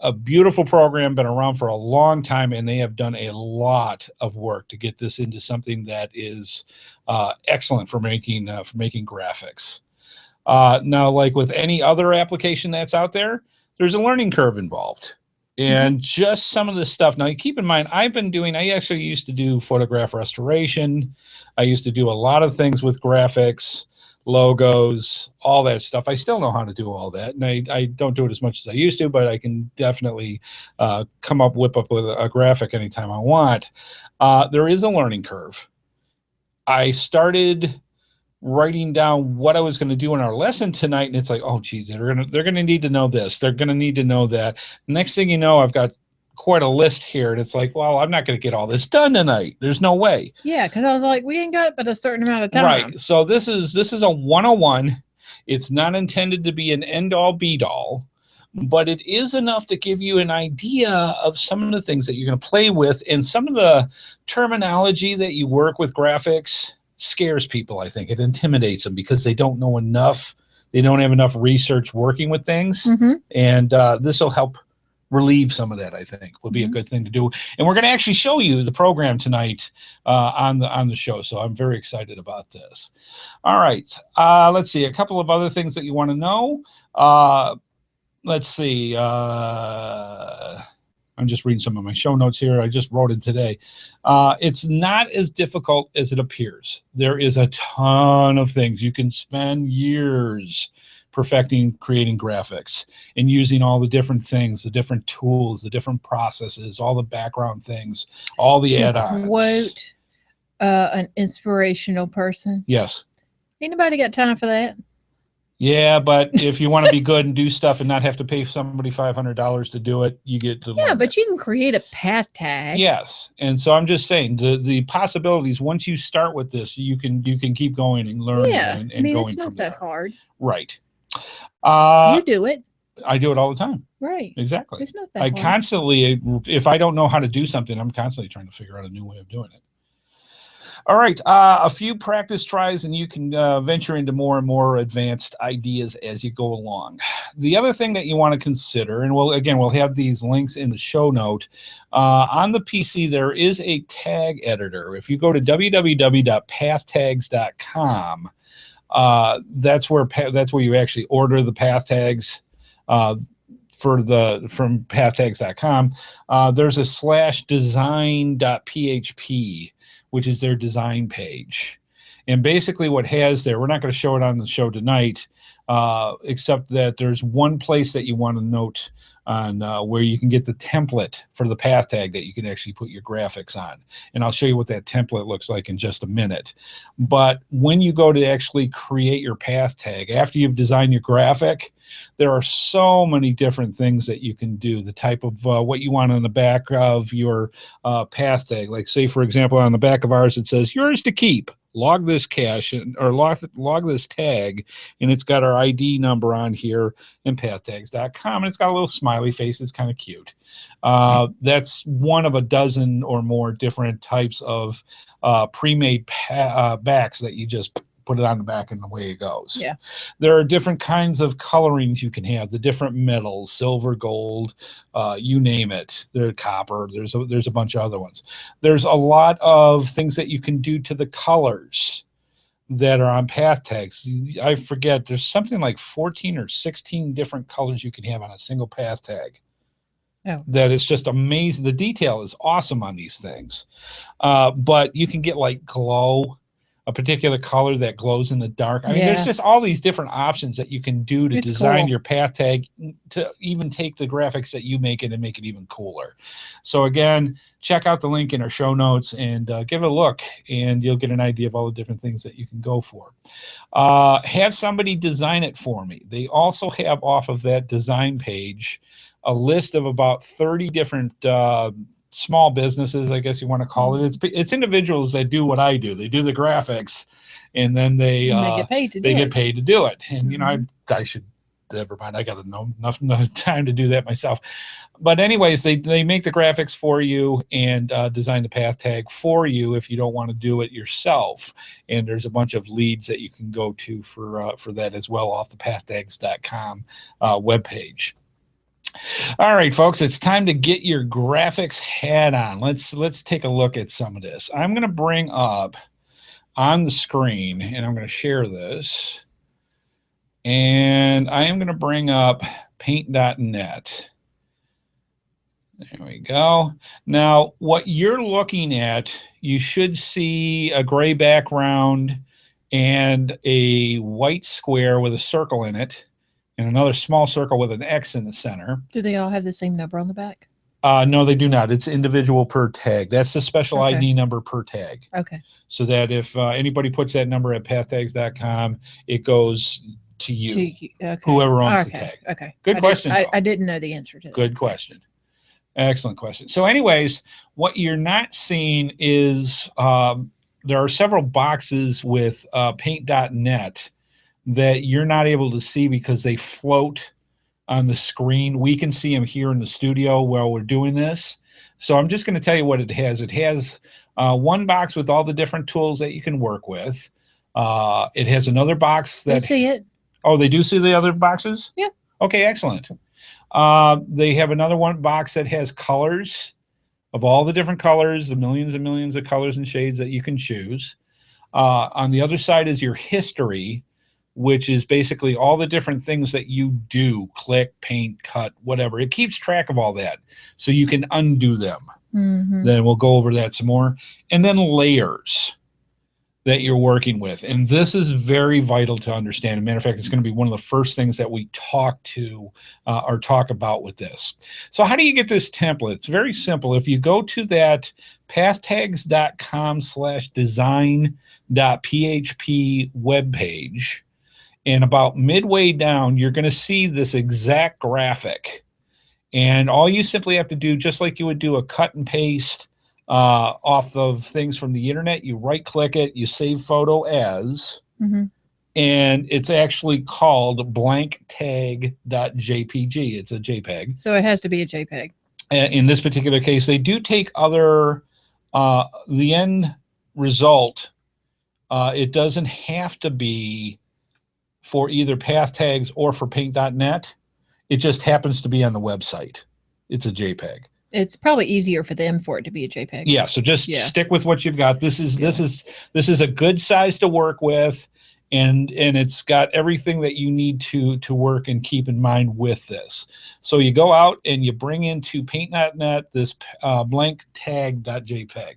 a beautiful program, been around for a long time, and they have done a lot of work to get this into something that is excellent for making graphics. Now, like with any other application that's out there, there's a learning curve involved. And just some of the stuff. Now, keep in mind, I actually used to do photograph restoration. I used to do a lot of things with graphics, logos, all that stuff. I still know how to do all that. And I don't do it as much as I used to, but I can definitely whip up with a graphic anytime I want. There is a learning curve. I started writing down what I was going to do in our lesson tonight, and it's like, oh, gee, they're gonna need to know this. They're gonna need to know that. Next thing you know, I've got quite a list here, and it's like, well, I'm not going to get all this done tonight. There's no way. Yeah, because I was like, we ain't got but a certain amount of time. Right. So this is a 101. It's not intended to be an end-all, be-all, but it is enough to give you an idea of some of the things that you're going to play with, and some of the terminology that you work with graphics scares people, I think. It intimidates them because they don't know enough. They don't have enough research working with things, and this will help relieve some of that. I think would be a good thing to do, and we're going to actually show you the program tonight on the show. So I'm very excited about this. All right, let's see a couple of other things that you want to know. Let's see. I'm just reading some of my show notes here. I just wrote it today. It's not as difficult as it appears. There is a ton of things. You can spend years perfecting, creating graphics and using all the different things, the different tools, the different processes, all the background things, all the add-ons. Quote an inspirational person. Yes. Ain't nobody got time for that. Yeah, but if you want to be good and do stuff and not have to pay somebody $500 to do it, you get to learn. Yeah, but you can create a Pathtag. Yes, and so I'm just saying the possibilities. Once you start with this, you can keep going and learning. Yeah, and I mean, going it's not from that there. hard. Right. You do it. I do it all the time. Right. Exactly. It's not that hard. Constantly, if I don't know how to do something, I'm constantly trying to figure out a new way of doing it. All right, a few practice tries, and you can venture into more and more advanced ideas as you go along. The other thing that you want to consider, and we'll have these links in the show note. On the PC, there is a tag editor. If you go to www.pathtags.com, that's where you actually order the path tags. From pathtags.com, there's a /design.php, which is their design page. And basically what has there, we're not going to show it on the show tonight, except that there's one place that you want to note on where you can get the template for the path tag that you can actually put your graphics on. And I'll show you what that template looks like in just a minute. But when you go to actually create your path tag, after you've designed your graphic, there are so many different things that you can do. The type of what you want on the back of your path tag. Like, say, for example, on the back of ours, it says, yours to keep. Log this cache or log this tag, and it's got our ID number on here in pathtags.com, and it's got a little smiley face. It's kind of cute. That's one of a dozen or more different types of pre-made backs that you just put it on the back and away it goes. Yeah. There are different kinds of colorings you can have, the different metals, silver, gold, you name it. There's copper, there's a bunch of other ones. There's a lot of things that you can do to the colors that are on path tags. I forget, there's something like 14 or 16 different colors you can have on a single path tag. Oh. That is just amazing. The detail is awesome on these things. But you can get like glow, a particular color that glows in the dark. I mean, there's just all these different options that you can do to design your path tag, to even take the graphics that you make it and make it even cooler. So again, check out the link in our show notes and give it a look, and you'll get an idea of all the different things that you can go for. Have somebody design it for me. They also have off of that design page a list of about 30 different small businesses, I guess you want to call it. It's individuals that do what I do. They do the graphics, and then they get paid to do it. And you know, I should, never mind. I got enough time to do that myself. But anyways, they make the graphics for you and design the path tag for you if you don't want to do it yourself. And there's a bunch of leads that you can go to for that as well off the pathtags.com webpage. All right, folks, it's time to get your graphics hat on. Let's take a look at some of this. I'm going to bring up on the screen, and I'm going to share this, and I am going to bring up paint.net. There we go. Now, what you're looking at, you should see a gray background and a white square with a circle in it, and another small circle with an X in the center. Do they all have the same number on the back? No, they do not. It's individual per tag. That's the special ID number per tag. Okay. So that if anybody puts that number at pathtags.com, it goes to you, whoever owns the tag. Okay. Good question. I didn't know the answer to that. Good question. Excellent question. So anyways, what you're not seeing is there are several boxes with paint.net that you're not able to see because they float on the screen. We can see them here in the studio while we're doing this. So I'm just going to tell you what it has. It has one box with all the different tools that you can work with. It has another box that... They see it. Oh, they do see the other boxes? Yeah. Okay, excellent. They have another one box that has colors of all the different colors, the millions and millions of colors and shades that you can choose. On the other side is your history, which is basically all the different things that you do, click, paint, cut, whatever. It keeps track of all that, so you can undo them. Then we'll go over that some more. And then layers that you're working with. And this is very vital to understand. As a matter of fact, it's going to be one of the first things that we talk about with this. So how do you get this template? It's very simple. If you go to that pathtags.com/design.php webpage, and about midway down, you're going to see this exact graphic. And all you simply have to do, just like you would do a cut and paste off of things from the internet, you right-click it, you save photo as, and it's actually called blanktag.jpg. It's a JPEG. So it has to be a JPEG. In this particular case, they do take other, the end result, it doesn't have to be for either Pathtags or for paint.net. It just happens to be on the website. It's a JPEG. It's probably easier for them for it to be a JPEG. Yeah, so just stick with what you've got. This is a good size to work with, and it's got everything that you need to work and keep in mind with this. So you go out and you bring into paint.net this blank tag.jpg.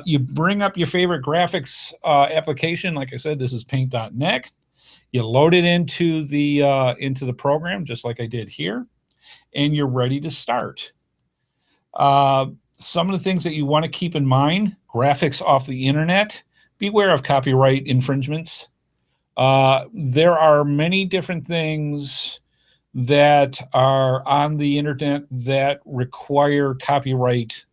You bring up your favorite graphics application. Like I said, this is paint.net. You load it into the program, just like I did here, and you're ready to start. Some of the things that you want to keep in mind: graphics off the internet. Beware of copyright infringements. There are many different things that are on the internet that require copyright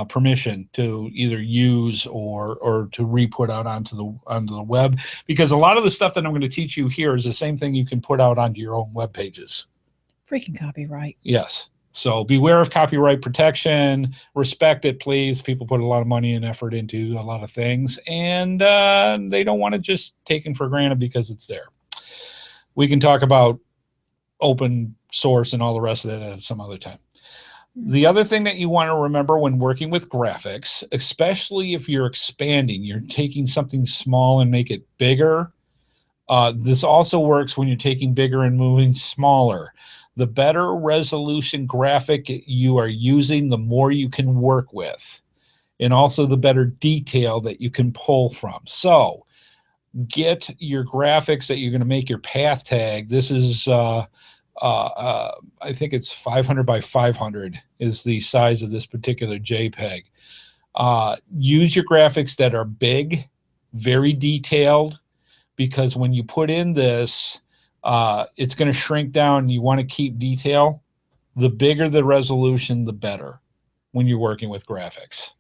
permission to either use or to re-put out onto the web, because a lot of the stuff that I'm going to teach you here is the same thing you can put out onto your own web pages. Freaking copyright. Yes. So beware of copyright protection. Respect it, please. People put a lot of money and effort into a lot of things, and they don't want it just taken for granted because it's there. We can talk about open source and all the rest of that at some other time. The other thing that you want to remember when working with graphics, especially if you're expanding, you're taking something small and make it bigger. This also works when you're taking bigger and moving smaller. The better resolution graphic you are using, the more you can work with, and also the better detail that you can pull from. So get your graphics that you're going to make your path tag. This is, I think it's 500 by 500 is the size of this particular JPEG. Use your graphics that are big, very detailed, because when you put in this, it's going to shrink down. You want to keep detail. The bigger the resolution, the better when you're working with graphics,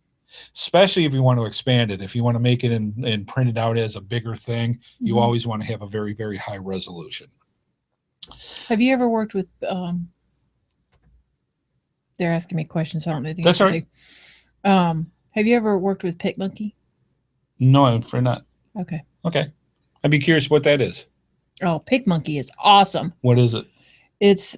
especially if you want to expand it. If you want to make it and print it out as a bigger thing, you always want to have a very, very high resolution. Have you ever worked with, they're asking me questions. I don't know. That's all right. Have you ever worked with PicMonkey? No, I'm afraid not. Okay. Okay. I'd be curious what that is. Oh, PicMonkey is awesome. What is it? It's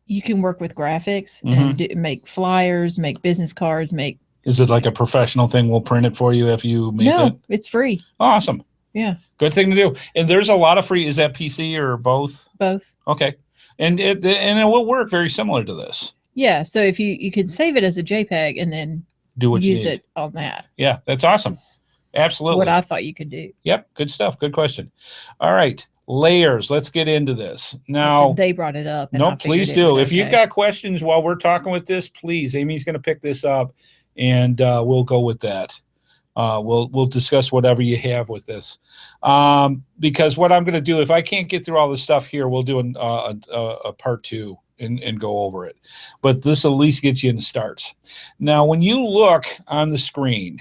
you can work with graphics and make flyers, make business cards, make. Is it like a professional thing? We'll print it for you if you make it? No, it's free. Awesome. Yeah. Good thing to do. And there's a lot of free. Is that PC or both? Both. Okay. And it will work very similar to this. Yeah. So if you can save it as a JPEG and then do what use you need. it on that. Yeah, that's awesome. Absolutely. What I thought you could do. Yep. Good stuff. Good question. All right. Layers. Let's get into this. Now, they brought it up. And no, please do. If you've got questions while we're talking with this, please. Amy's going to pick this up and we'll go with that. We'll discuss whatever you have with this. Because what I'm going to do, if I can't get through all the stuff here, we'll do a part 2 and go over it. But this at least gets you in the starts. Now, when you look on the screen,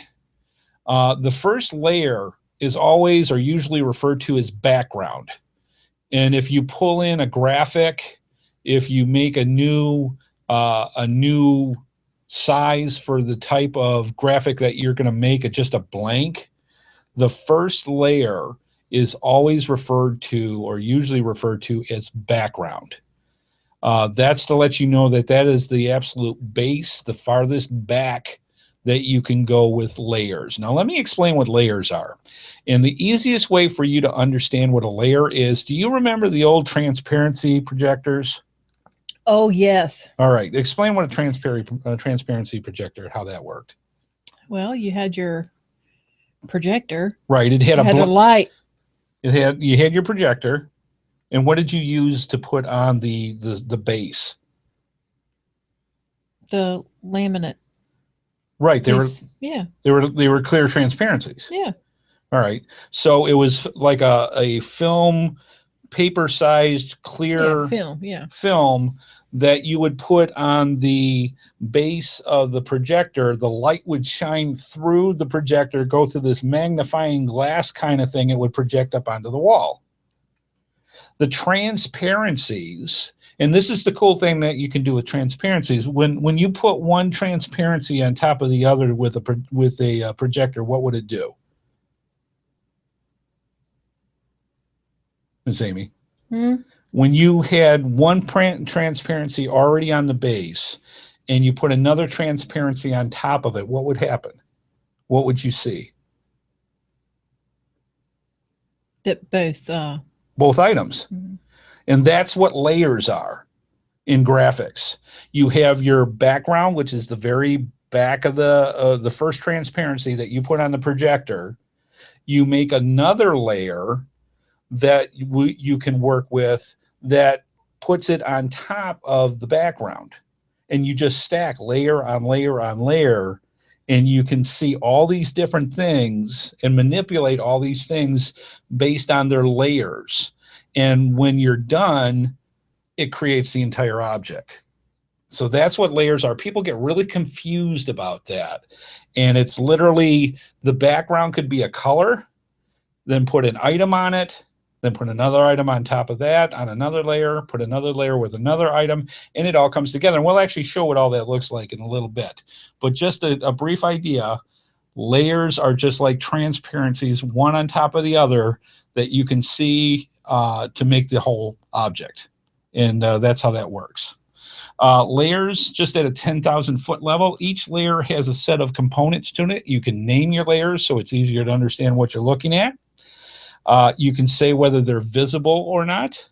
the first layer is always or usually referred to as background. And if you pull in a graphic, if you make a new size for the type of graphic that you're going to make, just a blank, the first layer is always referred to or usually referred to as background. That's to let you know that that is the absolute base, the farthest back that you can go with layers. Now, let me explain what layers are. And the easiest way for you to understand what a layer is, do you remember the old transparency projectors? Oh, yes. All right. Explain what a transparency projector, how that worked. Well, you had your projector. Right. It had a light. You had your projector. And what did you use to put on the base? The laminate. Right. They were clear transparencies. Yeah. All right. So it was like a film, paper-sized clear film that you would put on the base of the projector. The light would shine through the projector, go through this magnifying glass kind of thing. It would project up onto the wall. The transparencies, and this is the cool thing that you can do with transparencies. When you put one transparency on top of the other with a projector, what would it do? Miss Amy? When you had one transparency already on the base and you put another transparency on top of it, what would happen? What would you see? That both items. And that's what layers are in graphics. You have your background, which is the very back of the first transparency that you put on the projector. You make another layer that you can work with that puts it on top of the background. And you just stack layer on layer on layer, and you can see all these different things and manipulate all these things based on their layers. And when you're done, it creates the entire object. So that's what layers are. People get really confused about that. And it's literally the background could be a color, then put an item on it, then put another item on top of that, on another layer, put another layer with another item, and it all comes together. And we'll actually show what all that looks like in a little bit. But just a brief idea, layers are just like transparencies, one on top of the other, that you can see to make the whole object. And that's how that works. Layers, just at a 10,000 foot level, each layer has a set of components to it. You can name your layers so it's easier to understand what you're looking at. You can say whether they're visible or not.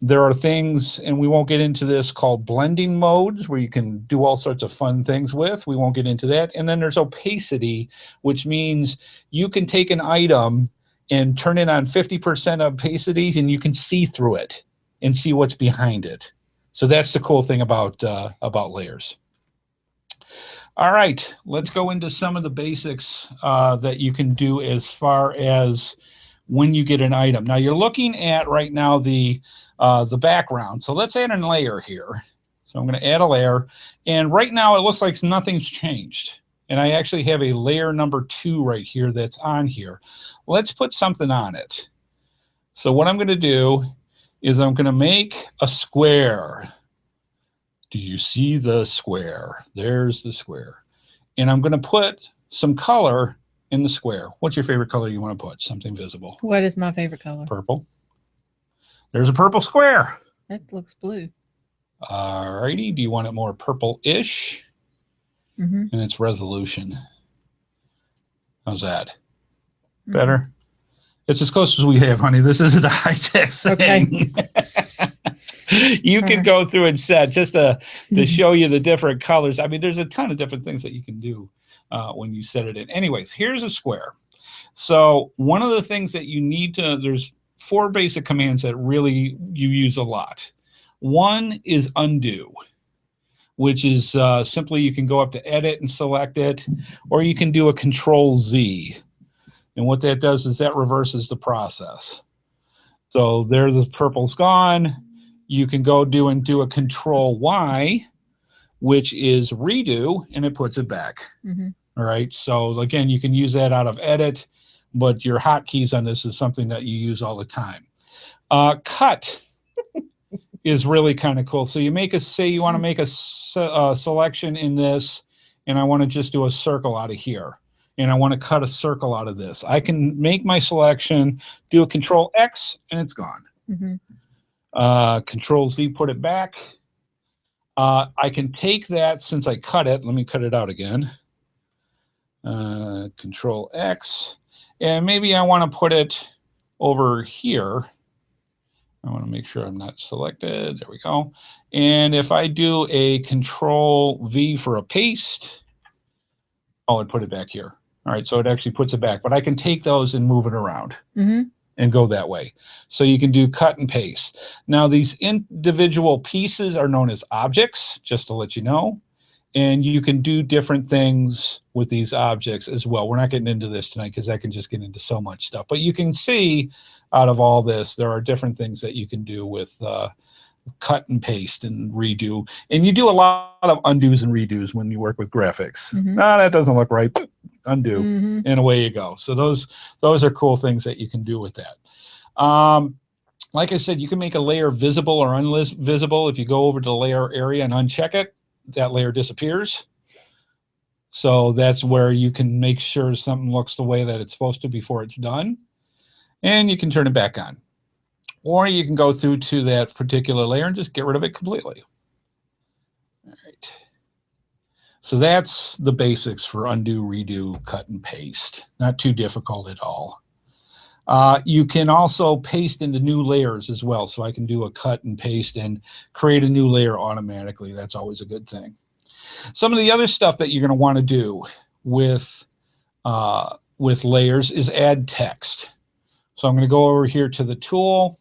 There are things, and we won't get into this, called blending modes, where you can do all sorts of fun things with. We won't get into that. And then there's opacity, which means you can take an item and turn it on 50% opacity, and you can see through it and see what's behind it. So that's the cool thing about layers. All right, let's go into some of the basics that you can do as far as when you get an item. Now you're looking at right now the background. So let's add a layer here. So I'm going to add a layer, and right now it looks like nothing's changed. And I actually have a layer number 2 right here that's on here. Let's put something on it. So what I'm going to do is I'm going to make a square. Do you see the square? There's the square. And I'm going to put some color in the square. What's your favorite color you want to put? Something visible. What is my favorite color? Purple. There's a purple square. That looks blue. All righty. Do you want it more purple-ish? And its resolution. How's that? Better? It's as close as we have, honey. This isn't a high-tech thing. Okay. You can go through and set just to show you the different colors. I mean, there's a ton of different things that you can do when you set it in. Anyways, here's a square. So one of the things that you need to, there's 4 basic commands that really you use a lot. One is undo, which is simply you can go up to edit and select it, or you can do a Control-Z. And what that does is that reverses the process. So there, the purple's gone. You can go do a Control-Y, which is redo, and it puts it back. All right. So again, you can use that out of edit, but your hotkeys on this is something that you use all the time. Cut is really kind of cool. So you make say you want to make a selection in this, and I want to just do a circle out of here. And I want to cut a circle out of this. I can make my selection, do a Control-X, and it's gone. Control-Z, put it back. I can take that, since I cut it, let me cut it out again. Control-X, and maybe I want to put it over here. I want to make sure I'm not selected. There we go. And if I do a Control-V for a paste, oh, it put it back here. All right, so it actually puts it back. But I can take those and move it around and go that way. So you can do cut and paste. Now, these individual pieces are known as objects, just to let you know. And you can do different things with these objects as well. We're not getting into this tonight because I can just get into so much stuff. But you can see out of all this, there are different things that you can do with cut and paste and redo. And you do a lot of undos and redos when you work with graphics. That doesn't look right. Undo, and away you go. So those are cool things that you can do with that. Like I said, you can make a layer visible or invisible. If you go over to the layer area and uncheck it, that layer disappears. So that's where you can make sure something looks the way that it's supposed to before it's done. And you can turn it back on. Or you can go through to that particular layer and just get rid of it completely. All right. So that's the basics for undo, redo, cut, and paste. Not too difficult at all. You can also paste into new layers as well. So I can do a cut and paste and create a new layer automatically. That's always a good thing. Some of the other stuff that you're going to want to do with layers is add text. So I'm going to go over here to the tool,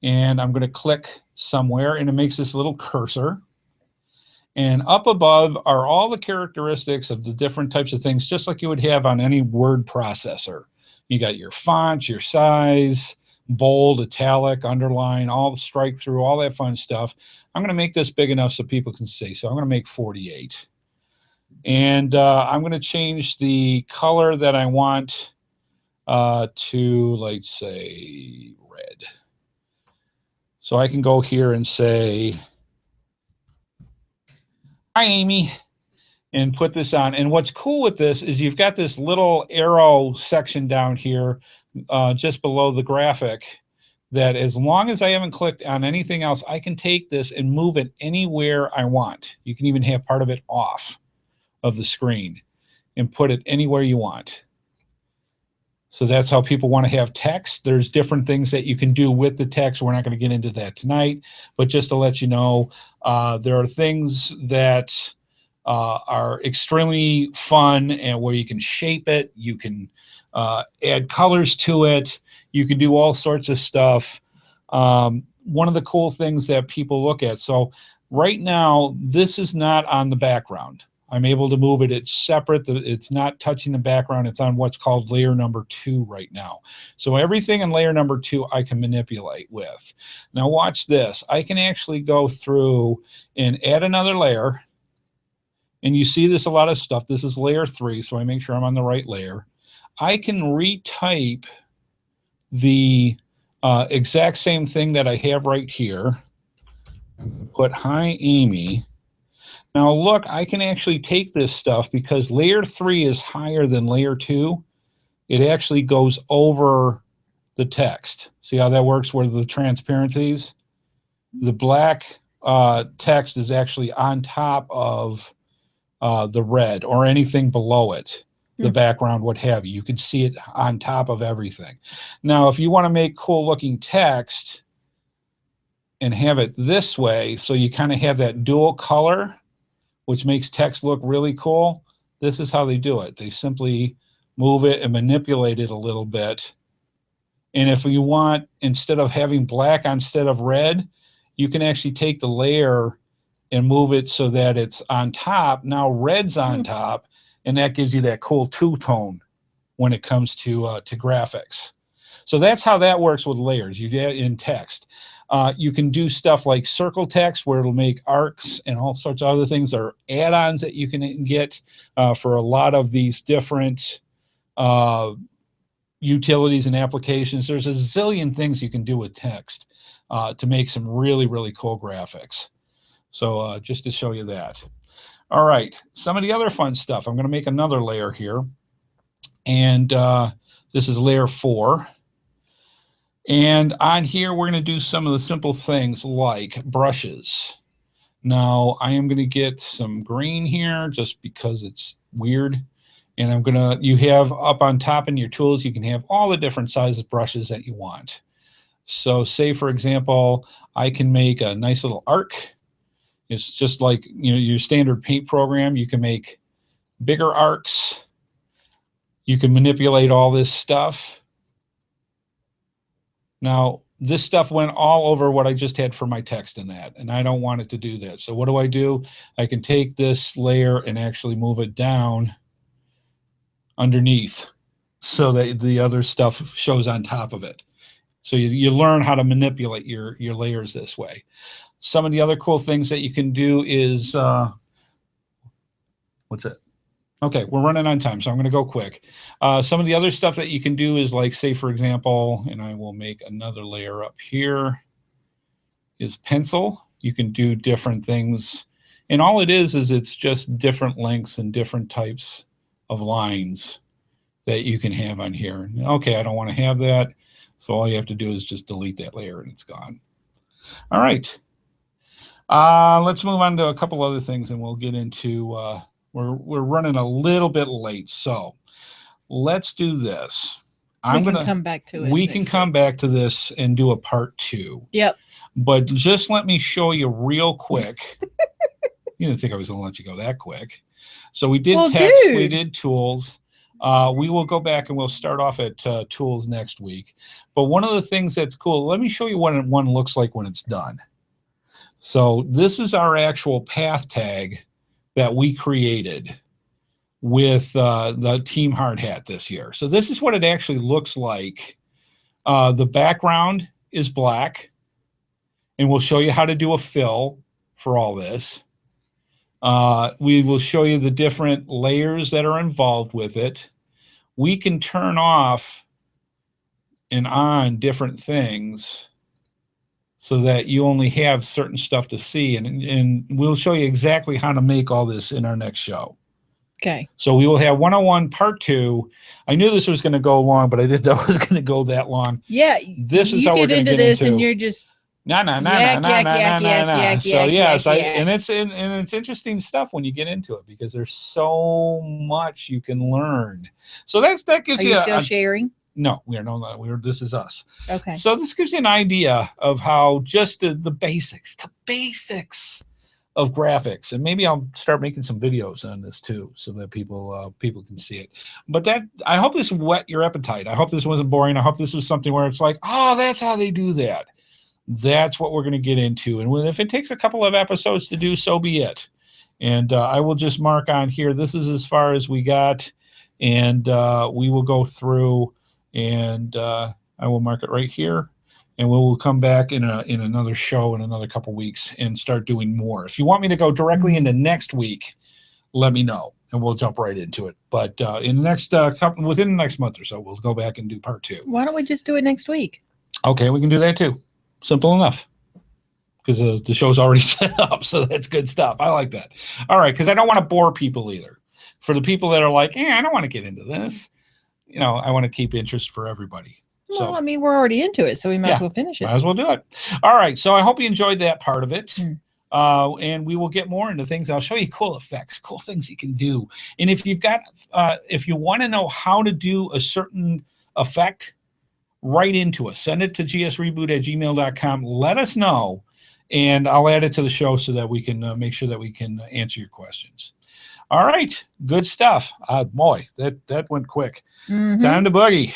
and I'm going to click somewhere, and it makes this little cursor. And up above are all the characteristics of the different types of things, just like you would have on any word processor. You got your font, your size, bold, italic, underline, all the strike through, all that fun stuff. I'm going to make this big enough so people can see. So I'm going to make 48. And I'm going to change the color that I want to, let's say, red. So I can go here and say, hi, Amy, and put this on. And what's cool with this is you've got this little arrow section down here just below the graphic that as long as I haven't clicked on anything else, I can take this and move it anywhere I want. You can even have part of it off of the screen and put it anywhere you want. So that's how people want to have text. There's different things that you can do with the text. We're not going to get into that tonight, but just to let you know, there are things that are extremely fun and where you can shape it, you can add colors to it, you can do all sorts of stuff. One of the cool things that people look at, so right now, this is not on the background. I'm able to move it. It's separate. It's not touching the background. It's on what's called layer number 2 right now. So everything in layer number 2 I can manipulate with. Now watch this. I can actually go through and add another layer. And you see this a lot of stuff. This is layer 3, so I make sure I'm on the right layer. I can retype the exact same thing that I have right here. Put hi, Amy. Now look, I can actually take this stuff because layer 3 is higher than layer 2. It actually goes over the text. See how that works with the transparencies? The black text is actually on top of the red or anything below it, the background, what have you. You can see it on top of everything. Now, if you want to make cool looking text and have it this way, so you kind of have that dual color, which makes text look really cool, this is how they do it. They simply move it and manipulate it a little bit. And if you want, instead of having black instead of red, you can actually take the layer and move it so that it's on top. Now red's on top, and that gives you that cool two-tone when it comes to graphics. So that's how that works with layers. You get in text. You can do stuff like circle text where it'll make arcs and all sorts of other things. There are add-ons that you can get for a lot of these different utilities and applications. There's a zillion things you can do with text to make some really, really cool graphics. So just to show you that. All right, some of the other fun stuff. I'm going to make another layer here. And this is layer 4. And on here, we're going to do some of the simple things like brushes. Now, I am going to get some green here just because it's weird. And I'm going to, you have up on top in your tools, you can have all the different sizes brushes that you want. So say, for example, I can make a nice little arc. It's just like, you know, your standard paint program. You can make bigger arcs. You can manipulate all this stuff. Now, this stuff went all over what I just had for my text in that, and I don't want it to do that. So what do? I can take this layer and actually move it down underneath so that the other stuff shows on top of it. So you learn how to manipulate your layers this way. Some of the other cool things that you can do is, what's it? Okay, we're running on time, so I'm going to go quick. Some of the other stuff that you can do is like, say, for example, and I will make another layer up here, is pencil. You can do different things. And all it is it's just different lengths and different types of lines that you can have on here. Okay, I don't want to have that. So all you have to do is just delete that layer and it's gone. All right. Let's move on to a couple other things and we'll get into, we're running a little bit late. So let's do this. We can come back to it. We can come back to this and do a part 2. Yep. But just let me show you real quick. You didn't think I was going to let you go that quick. So we did text, we did tools. We will go back and we'll start off at tools next week. But one of the things that's cool, let me show you what one looks like when it's done. So this is our actual path tag that we created with the Team Hard Hat this year. So this is what it actually looks like. The background is black, and we'll show you how to do a fill for all this. We will show you the different layers that are involved with it. We can turn off and on different things so that you only have certain stuff to see. And we'll show you exactly how to make all this in our next show. Okay. So we will have 101 part 2. I knew this was going to go long, but I didn't know it was going to go that long. Yeah. This is how we're going to get into. And you're just No. So yes, and it's interesting stuff when you get into it because there's so much you can learn. So that gives you. Are you still sharing? No, we are no. This is us. Okay. So this gives you an idea of how just the basics of graphics, and maybe I'll start making some videos on this too, so that people can see it. But I hope this whet your appetite. I hope this wasn't boring. I hope this was something where it's like, oh, that's how they do that. That's what we're going to get into. And if it takes a couple of episodes to do, so be it. And I will just mark on here, this is as far as we got. And we will go through and I will mark it right here. And we will come back in another show in another couple weeks and start doing more. If you want me to go directly into next week, let me know. And we'll jump right into it. But in the next within the next month or so, we'll go back and do part 2. Why don't we just do it next week? Okay, we can do that too. Simple enough, because the show's already set up, so that's good stuff. I like that. All right, because I don't want to bore people either. For the people that are like, I don't want to get into this, I want to keep interest for everybody. Well, So, I mean, we're already into it, so we might as well finish it. Might as well do it. All right, so I hope you enjoyed that part of it. And we will get more into things. I'll show you cool effects, cool things you can do. And if you've got, if you want to know how to do a certain effect, write into us. Send it to gsreboot@gmail.com. Let us know, and I'll add it to the show so that we can make sure that we can answer your questions. All right, good stuff. Boy, that went quick. Time to boogie.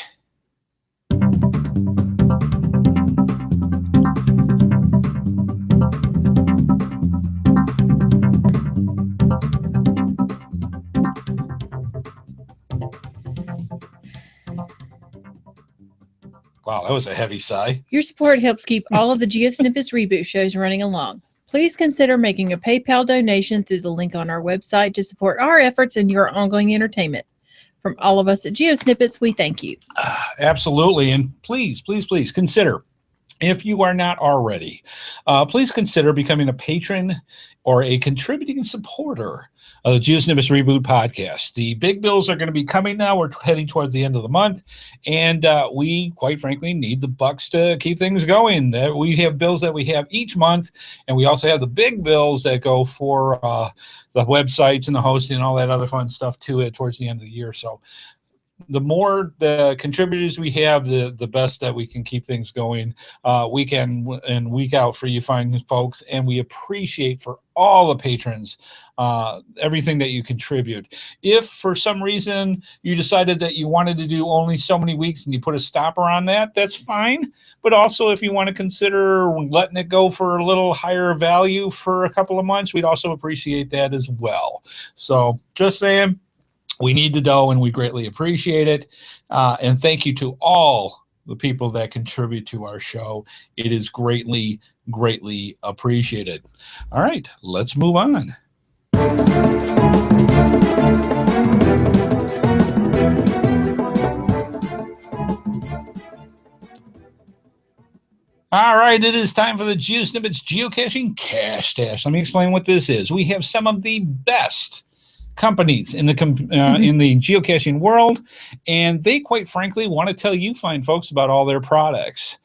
Wow, that was a heavy sigh. Your support helps keep all of the GeoSnippits Reboot shows running along. Please consider making a PayPal donation through the link on our website to support our efforts and your ongoing entertainment. From all of us at GeoSnippits, we thank you. Absolutely. And please, please, please consider, if you are not already, please consider becoming a patron or a contributing supporter of the GeoSnippits Reboot Podcast. The big bills are going to be coming now. We're heading towards the end of the month, and we, quite frankly, need the bucks to keep things going. We have bills that we have each month, and we also have the big bills that go for the websites and the hosting and all that other fun stuff to it towards the end of the year. So the more the contributors we have, the best that we can keep things going week in and week out for you fine folks. And we appreciate for all the patrons everything that you contribute. If for some reason you decided that you wanted to do only so many weeks and you put a stopper on that, that's fine. But also if you want to consider letting it go for a little higher value for a couple of months, we'd also appreciate that as well. So just saying, we need the dough, and we greatly appreciate it. And thank you to all the people that contribute to our show. It is greatly, greatly appreciated. All right, let's move on. All right, it is time for the GeoSnippits Geocaching Cash Stash. Let me explain what this is. We have some of the best companies in the in the geocaching world, and they, quite frankly, want to tell you fine folks about all their products.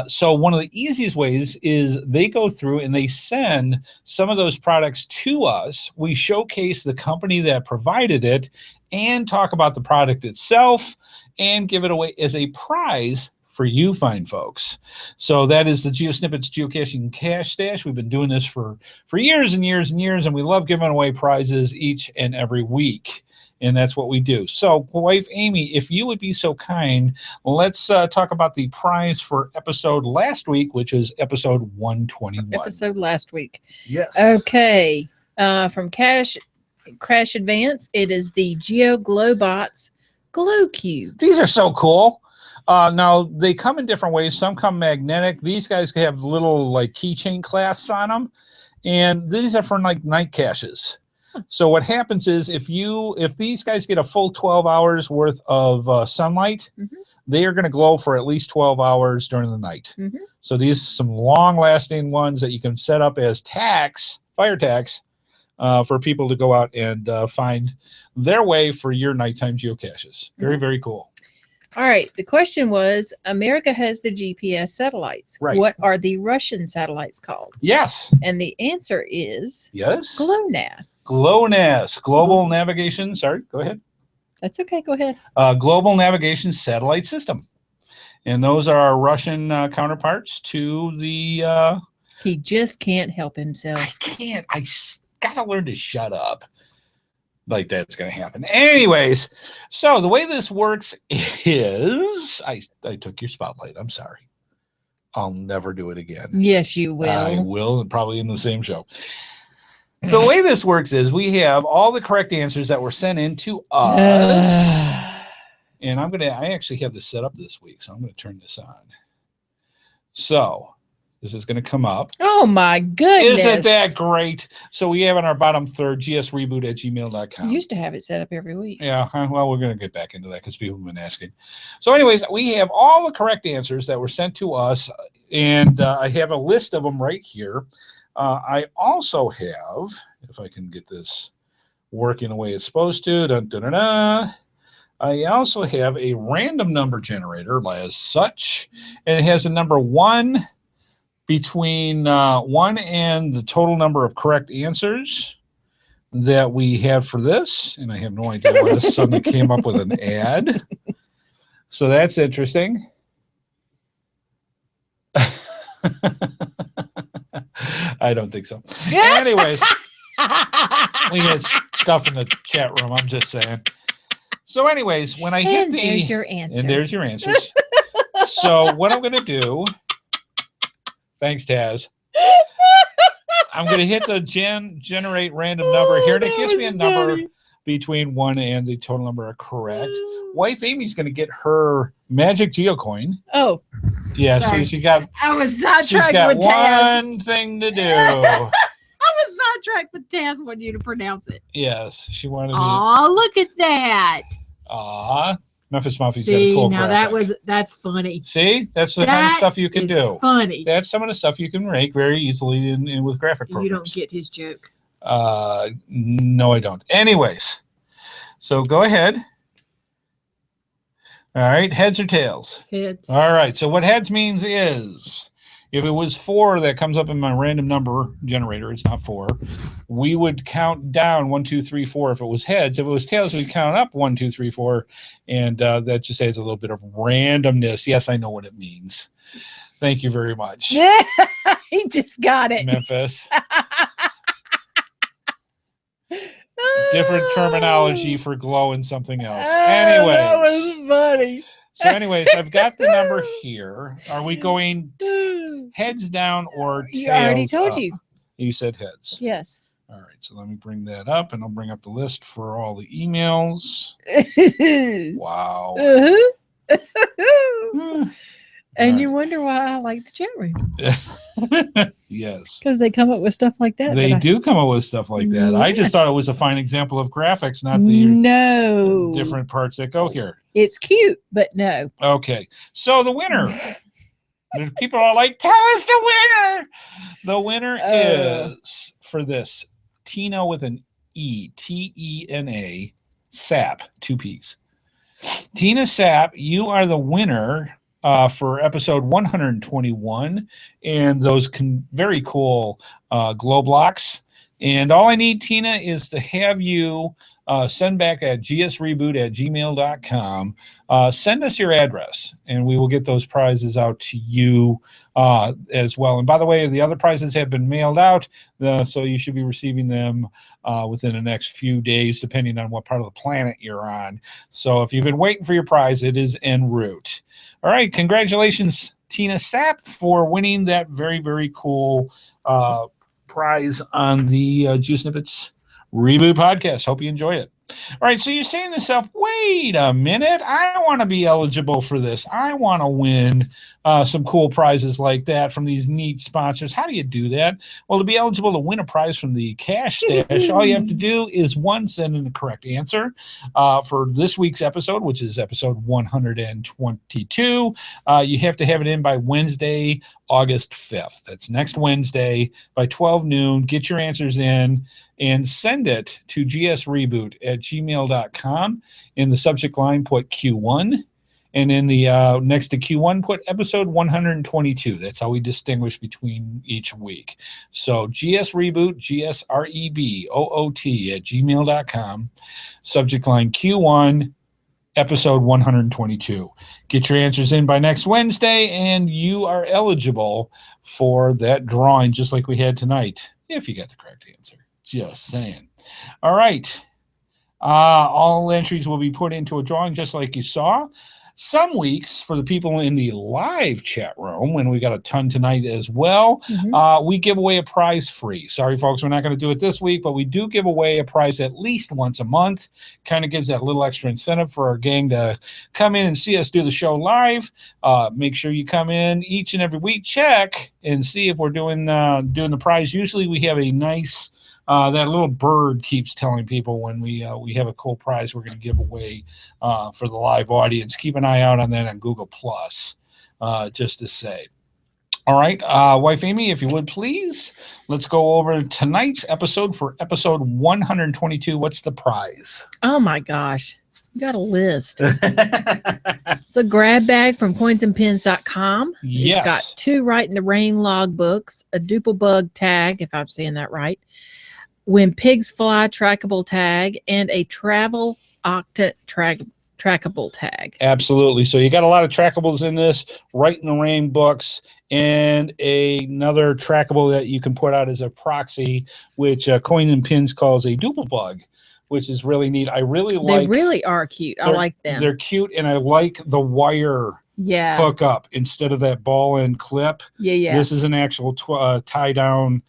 So one of the easiest ways is they go through and they send some of those products to us. We showcase the company that provided it and talk about the product itself and give it away as a prize for you fine folks. So that is the GeoSnippits Geocaching Cash Stash. We've been doing this for years and years and years, and we love giving away prizes each and every week. And that's what we do. So, wife Amy, if you would be so kind, let's talk about the prize for episode last week, which is episode 121. Episode last week. Yes. Okay. From Crash Advance, it is the Geo Glowbots Glow Cubes. These are so cool. Now, they come in different ways. Some come magnetic. These guys have little like keychain clasps on them. And these are for like night caches. So what happens is if these guys get a full 12 hours worth of sunlight, they are going to glow for at least 12 hours during the night. So these are some long-lasting ones that you can set up as fire tags, for people to go out and find their way for your nighttime geocaches. Very, very cool. All right. The question was, America has the GPS satellites. Right. What are the Russian satellites called? Yes. And the answer is yes. GLONASS. GLONASS, Global Navigation. Sorry, go ahead. That's okay. Go ahead. Global Navigation Satellite System. And those are our Russian counterparts to the... He just can't help himself. I can't. I got to learn to shut up. Like that's going to happen. Anyways, so the way this works is I took your spotlight. I'm sorry. I'll never do it again. Yes, you will. I will, and probably in the same show. The way this works is we have all the correct answers that were sent in to us. And I actually have this set up this week, so I'm going to turn this on. So this is going to come up. Oh, my goodness. Isn't that great? So we have on our bottom third, gsreboot@gmail.com. We used to have it set up every week. Yeah, well, we're going to get back into that because people have been asking. So anyways, we have all the correct answers that were sent to us, and I have a list of them right here. I also have, if I can get this working the way it's supposed to, I also have a random number generator as such, and it has a number 1 between 1 and the total number of correct answers that we have for this. And I have no idea why this suddenly came up with an ad. So that's interesting. I don't think so. Anyways, we had stuff in the chat room. I'm just saying. So anyways, when I hit the... there's your answer. And there's your answers. So what I'm going to do... Thanks, Taz. I'm going to hit the generate random number here, and it gives me a number between 1 and the total number are correct. Wife Amy's going to get her magic geocoin. Oh. Yeah, so she got... I was sidetracked with Taz. One thing to do. I was sidetracked with Taz wanting you to pronounce it. Yes, she wanted me. Oh, look at that. Aw. Memphis Muffy's got a cool now graphic. that's funny. See, that's the kind of stuff you can do. Funny. That's some of the stuff you can make very easily in with graphic programs. You don't get his joke. No, I don't. Anyways, so go ahead. All right, heads or tails? Heads. All right, so what heads means is if it was 4 that comes up in my random number generator, it's not 4, we would count down 1, 2, 3, 4 if it was heads. If it was tails, we'd count up 1, 2, 3, 4, and that just adds a little bit of randomness. Yes, I know what it means. Thank you very much. Yeah, he just got it. Memphis. Different terminology for glow and something else. Anyways. That was funny. So anyways, I've got the number here. Are we going heads down or tails You already told up? you. You said heads. Yes. All right, so let me bring that up, and I'll bring up the list for all the emails. Wow. And you wonder why I like the chat room. Yes. Because they come up with stuff like that. They do come up with stuff like that. Yeah. I just thought it was a fine example of graphics, not the no different parts that go here. It's cute, but no. Okay. So the winner. People are like, tell us the winner. The winner is, for this, Tina with an E, T-E-N-A, Sap, 2 P's. Tina Sap, you are the winner for episode 121 and those very cool glow blocks. And all I need, Tina, is to have you send back at gsreboot@gmail.com. Send us your address, and we will get those prizes out to you as well. And by the way, the other prizes have been mailed out, so you should be receiving them within the next few days, depending on what part of the planet you're on. So if you've been waiting for your prize, it is en route. All right, congratulations, Tina Sap, for winning that very, very cool prize on the GeoSnippits Reboot Podcast. Hope you enjoy it. All right, so you're saying to yourself, wait a minute, I want to be eligible for this. I want to win some cool prizes like that from these neat sponsors. How do you do that? Well, to be eligible to win a prize from the Cash Stash, all you have to do is, one, send in the correct answer for this week's episode, which is episode 122. You have to have it in by Wednesday, August 5th. That's next Wednesday by 12 noon. Get your answers in and send it to gsreboot@gmail.com. In the subject line, put Q1. And in the next to Q1, put episode 122. That's how we distinguish between each week. So gsreboot, GSREBOOT @gmail.com. Subject line Q1, episode 122. Get your answers in by next Wednesday, and you are eligible for that drawing, just like we had tonight, if you got the correct answer. Just saying. All right. All entries will be put into a drawing just like you saw. Some weeks, for the people in the live chat room, and we got a ton tonight as well, we give away a prize free. Sorry, folks, we're not going to do it this week, but we do give away a prize at least once a month. Kind of gives that little extra incentive for our gang to come in and see us do the show live. Make sure you come in each and every week, check, and see if we're doing the prize. Usually we have a nice... that little bird keeps telling people when we have a cool prize we're going to give away for the live audience. Keep an eye out on that on Google Plus, just to say. All right, wife Amy, if you would please, let's go over tonight's episode for episode 122. What's the prize? Oh my gosh, you got a list. It's a grab bag from coinsandpins.com. Yes. It's got 2 Right in the Rain logbooks, a duple bug tag, if I'm saying that right, When Pigs Fly trackable tag, and a travel octet trackable tag. Absolutely. So you got a lot of trackables in this, Right in the Rain books, and another trackable that you can put out as a proxy, which Coins and Pins calls a duple bug, which is really neat. I really like. They really are cute. I like them. They're cute, and I like the wire hook up instead of that ball and clip. Yeah. This is an actual tie down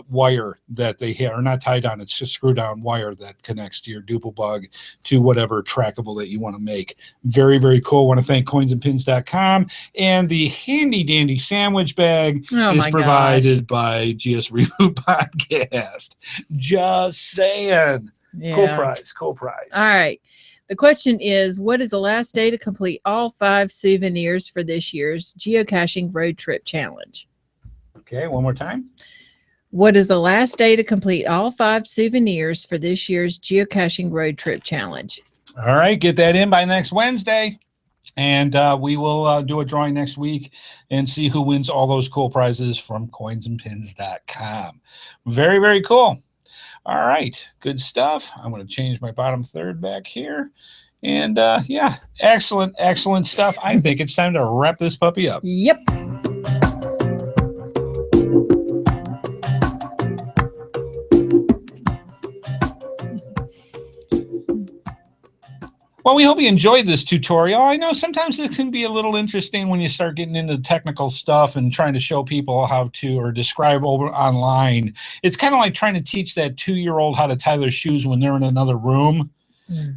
wire that they have, or not tie down, it's just screw down wire that connects to your duple bug to whatever trackable that you want to make. Very, very cool. I want to thank coinsandpins.com, and the handy dandy sandwich bag is provided by GS Reboot Podcast. Just saying. Yeah. Cool prize. All right. The question is, what is the last day to complete all 5 souvenirs for this year's Geocaching Road Trip Challenge? Okay, one more time. What is the last day to complete all 5 souvenirs for this year's Geocaching Road Trip Challenge? All right, get that in by next Wednesday, and we will do a drawing next week and see who wins all those cool prizes from coinsandpins.com. Very, very cool. All right, good stuff. I'm going to change my bottom third back here. And yeah, excellent stuff. I think it's time to wrap this puppy up. Yep. Well, we hope you enjoyed this tutorial. I know sometimes it can be a little interesting when you start getting into technical stuff and trying to show people how to, or describe over online. It's kind of like trying to teach that 2-year-old how to tie their shoes when they're in another room.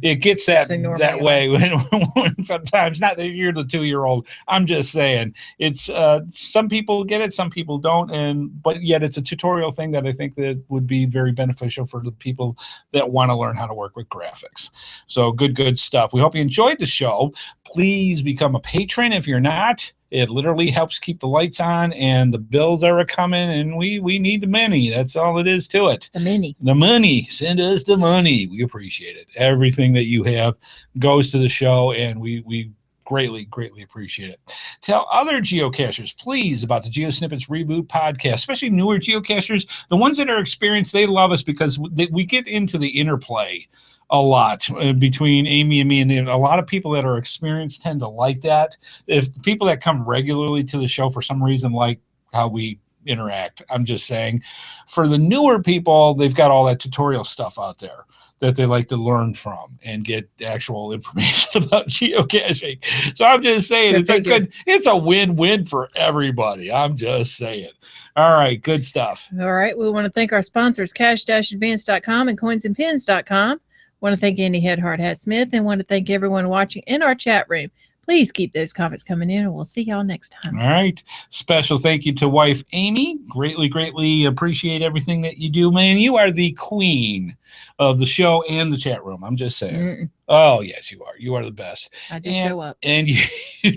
It gets that normally way when sometimes, not that you're the 2-year-old. I'm just saying it's some people get it, some people don't, but yet it's a tutorial thing that I think that would be very beneficial for the people that want to learn how to work with graphics. So good stuff. We hope you enjoyed the show. Please become a patron if you're not. It literally helps keep the lights on, and the bills are coming, and we need the money. That's all it is to it. The money. Send us the money. We appreciate it. Everything that you have goes to the show, and we greatly appreciate it. Tell other geocachers, please, about the GeoSnippits Reboot Podcast, especially newer geocachers. The ones that are experienced, they love us because we get into the interplay a lot between Amy and me, and a lot of people that are experienced tend to like that. If the people that come regularly to the show for some reason like how we interact, I'm just saying, for the newer people, they've got all that tutorial stuff out there that they like to learn from and get actual information about geocaching. So I'm just saying it's a win-win for everybody. I'm just saying. All right, good stuff. All right, we want to thank our sponsors, cash-advance.com and coinsandpins.com. Want to thank Andy HeadHardHat Smith, and want to thank everyone watching in our chat room. Please keep those comments coming in, and we'll see y'all next time. All right. Special thank you to wife Amy. Greatly appreciate everything that you do, man. You are the queen of the show and the chat room. I'm just saying. Oh, yes, you are. You are the best. I just show up. And you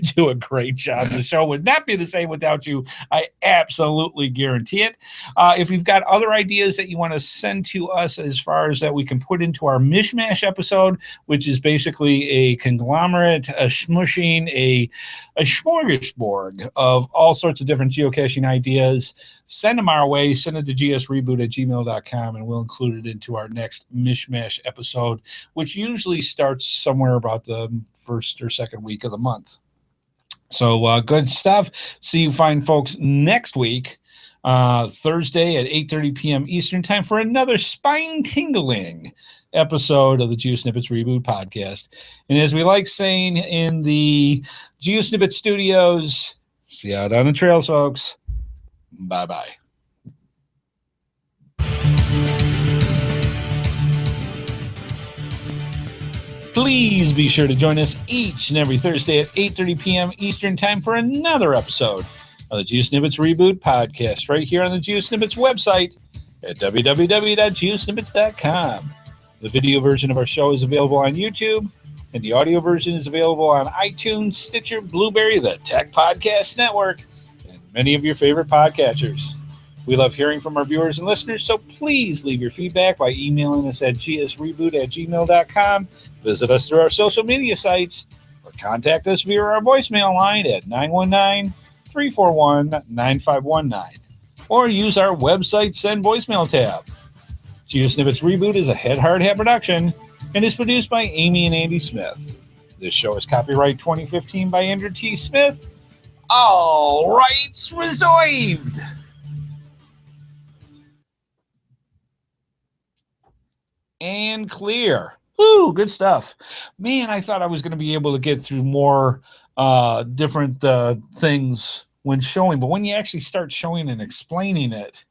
do a great job. The show would not be the same without you. I absolutely guarantee it. If you've got other ideas that you want to send to us as far as that we can put into our mishmash episode, which is basically a conglomerate, a smushing, a smorgasbord of all sorts of different geocaching ideas, send them our way. Send it to gsreboot@gmail.com, and we'll include it into our next mishmash episode, which usually starts somewhere about the first or second week of the month. So good stuff. See you fine folks next week, Thursday at 8:30 p.m. Eastern time for another spine-tingling episode of the GeoSnippits Reboot Podcast. And as we like saying in the GeoSnippet studios, see you out on the trails, folks. Bye-bye. Please be sure to join us each and every Thursday at 8:30 p.m. Eastern time for another episode of the GeoSnippits Reboot Podcast right here on the GeoSnippits website at www.geosnippits.com. The video version of our show is available on YouTube, and the audio version is available on iTunes, Stitcher, Blueberry, the Tech Podcast Network, and many of your favorite podcatchers. We love hearing from our viewers and listeners, so please leave your feedback by emailing us at gsreboot@gmail.com. Visit us through our social media sites, or contact us via our voicemail line at 919-341-9519, or use our website Send Voicemail tab. GeoSnippits Reboot is a HeadHardHat production and is produced by Amy and Andy Smith. This show is copyright 2015 by Andrew T. Smith. All rights reserved. And clear. Woo, good stuff. Man, I thought I was going to be able to get through more different things when showing, but when you actually start showing and explaining it,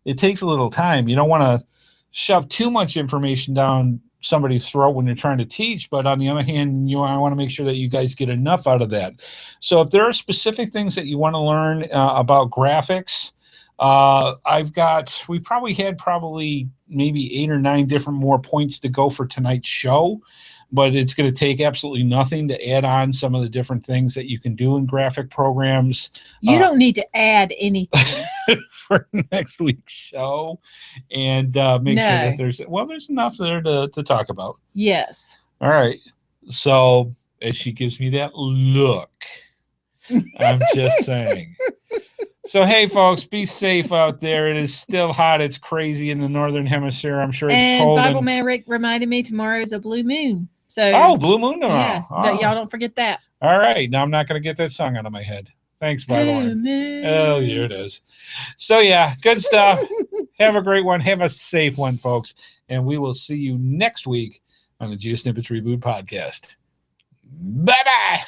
it takes a little time. You don't want to shove too much information down somebody's throat when you're trying to teach, but on the other hand, I want to make sure that you guys get enough out of that. So if there are specific things that you want to learn about graphics, we probably had maybe 8 or 9 different more points to go for tonight's show, but it's going to take absolutely nothing to add on some of the different things that you can do in graphic programs. You don't need to add anything for next week's show, and make sure that there's enough there to talk about. Yes. All right. So as she gives me that look, I'm just saying. So, hey, folks, be safe out there. It is still hot. It's crazy in the northern hemisphere. I'm sure it's cold. And Bible Man Rick reminded me tomorrow is a blue moon. So blue moon tomorrow. Yeah, no, y'all don't forget that. All right. Now I'm not going to get that song out of my head. Thanks, Bible Man. Oh, here it is. So, yeah, good stuff. Have a great one. Have a safe one, folks. And we will see you next week on the GeoSnippits Reboot Podcast. Bye-bye.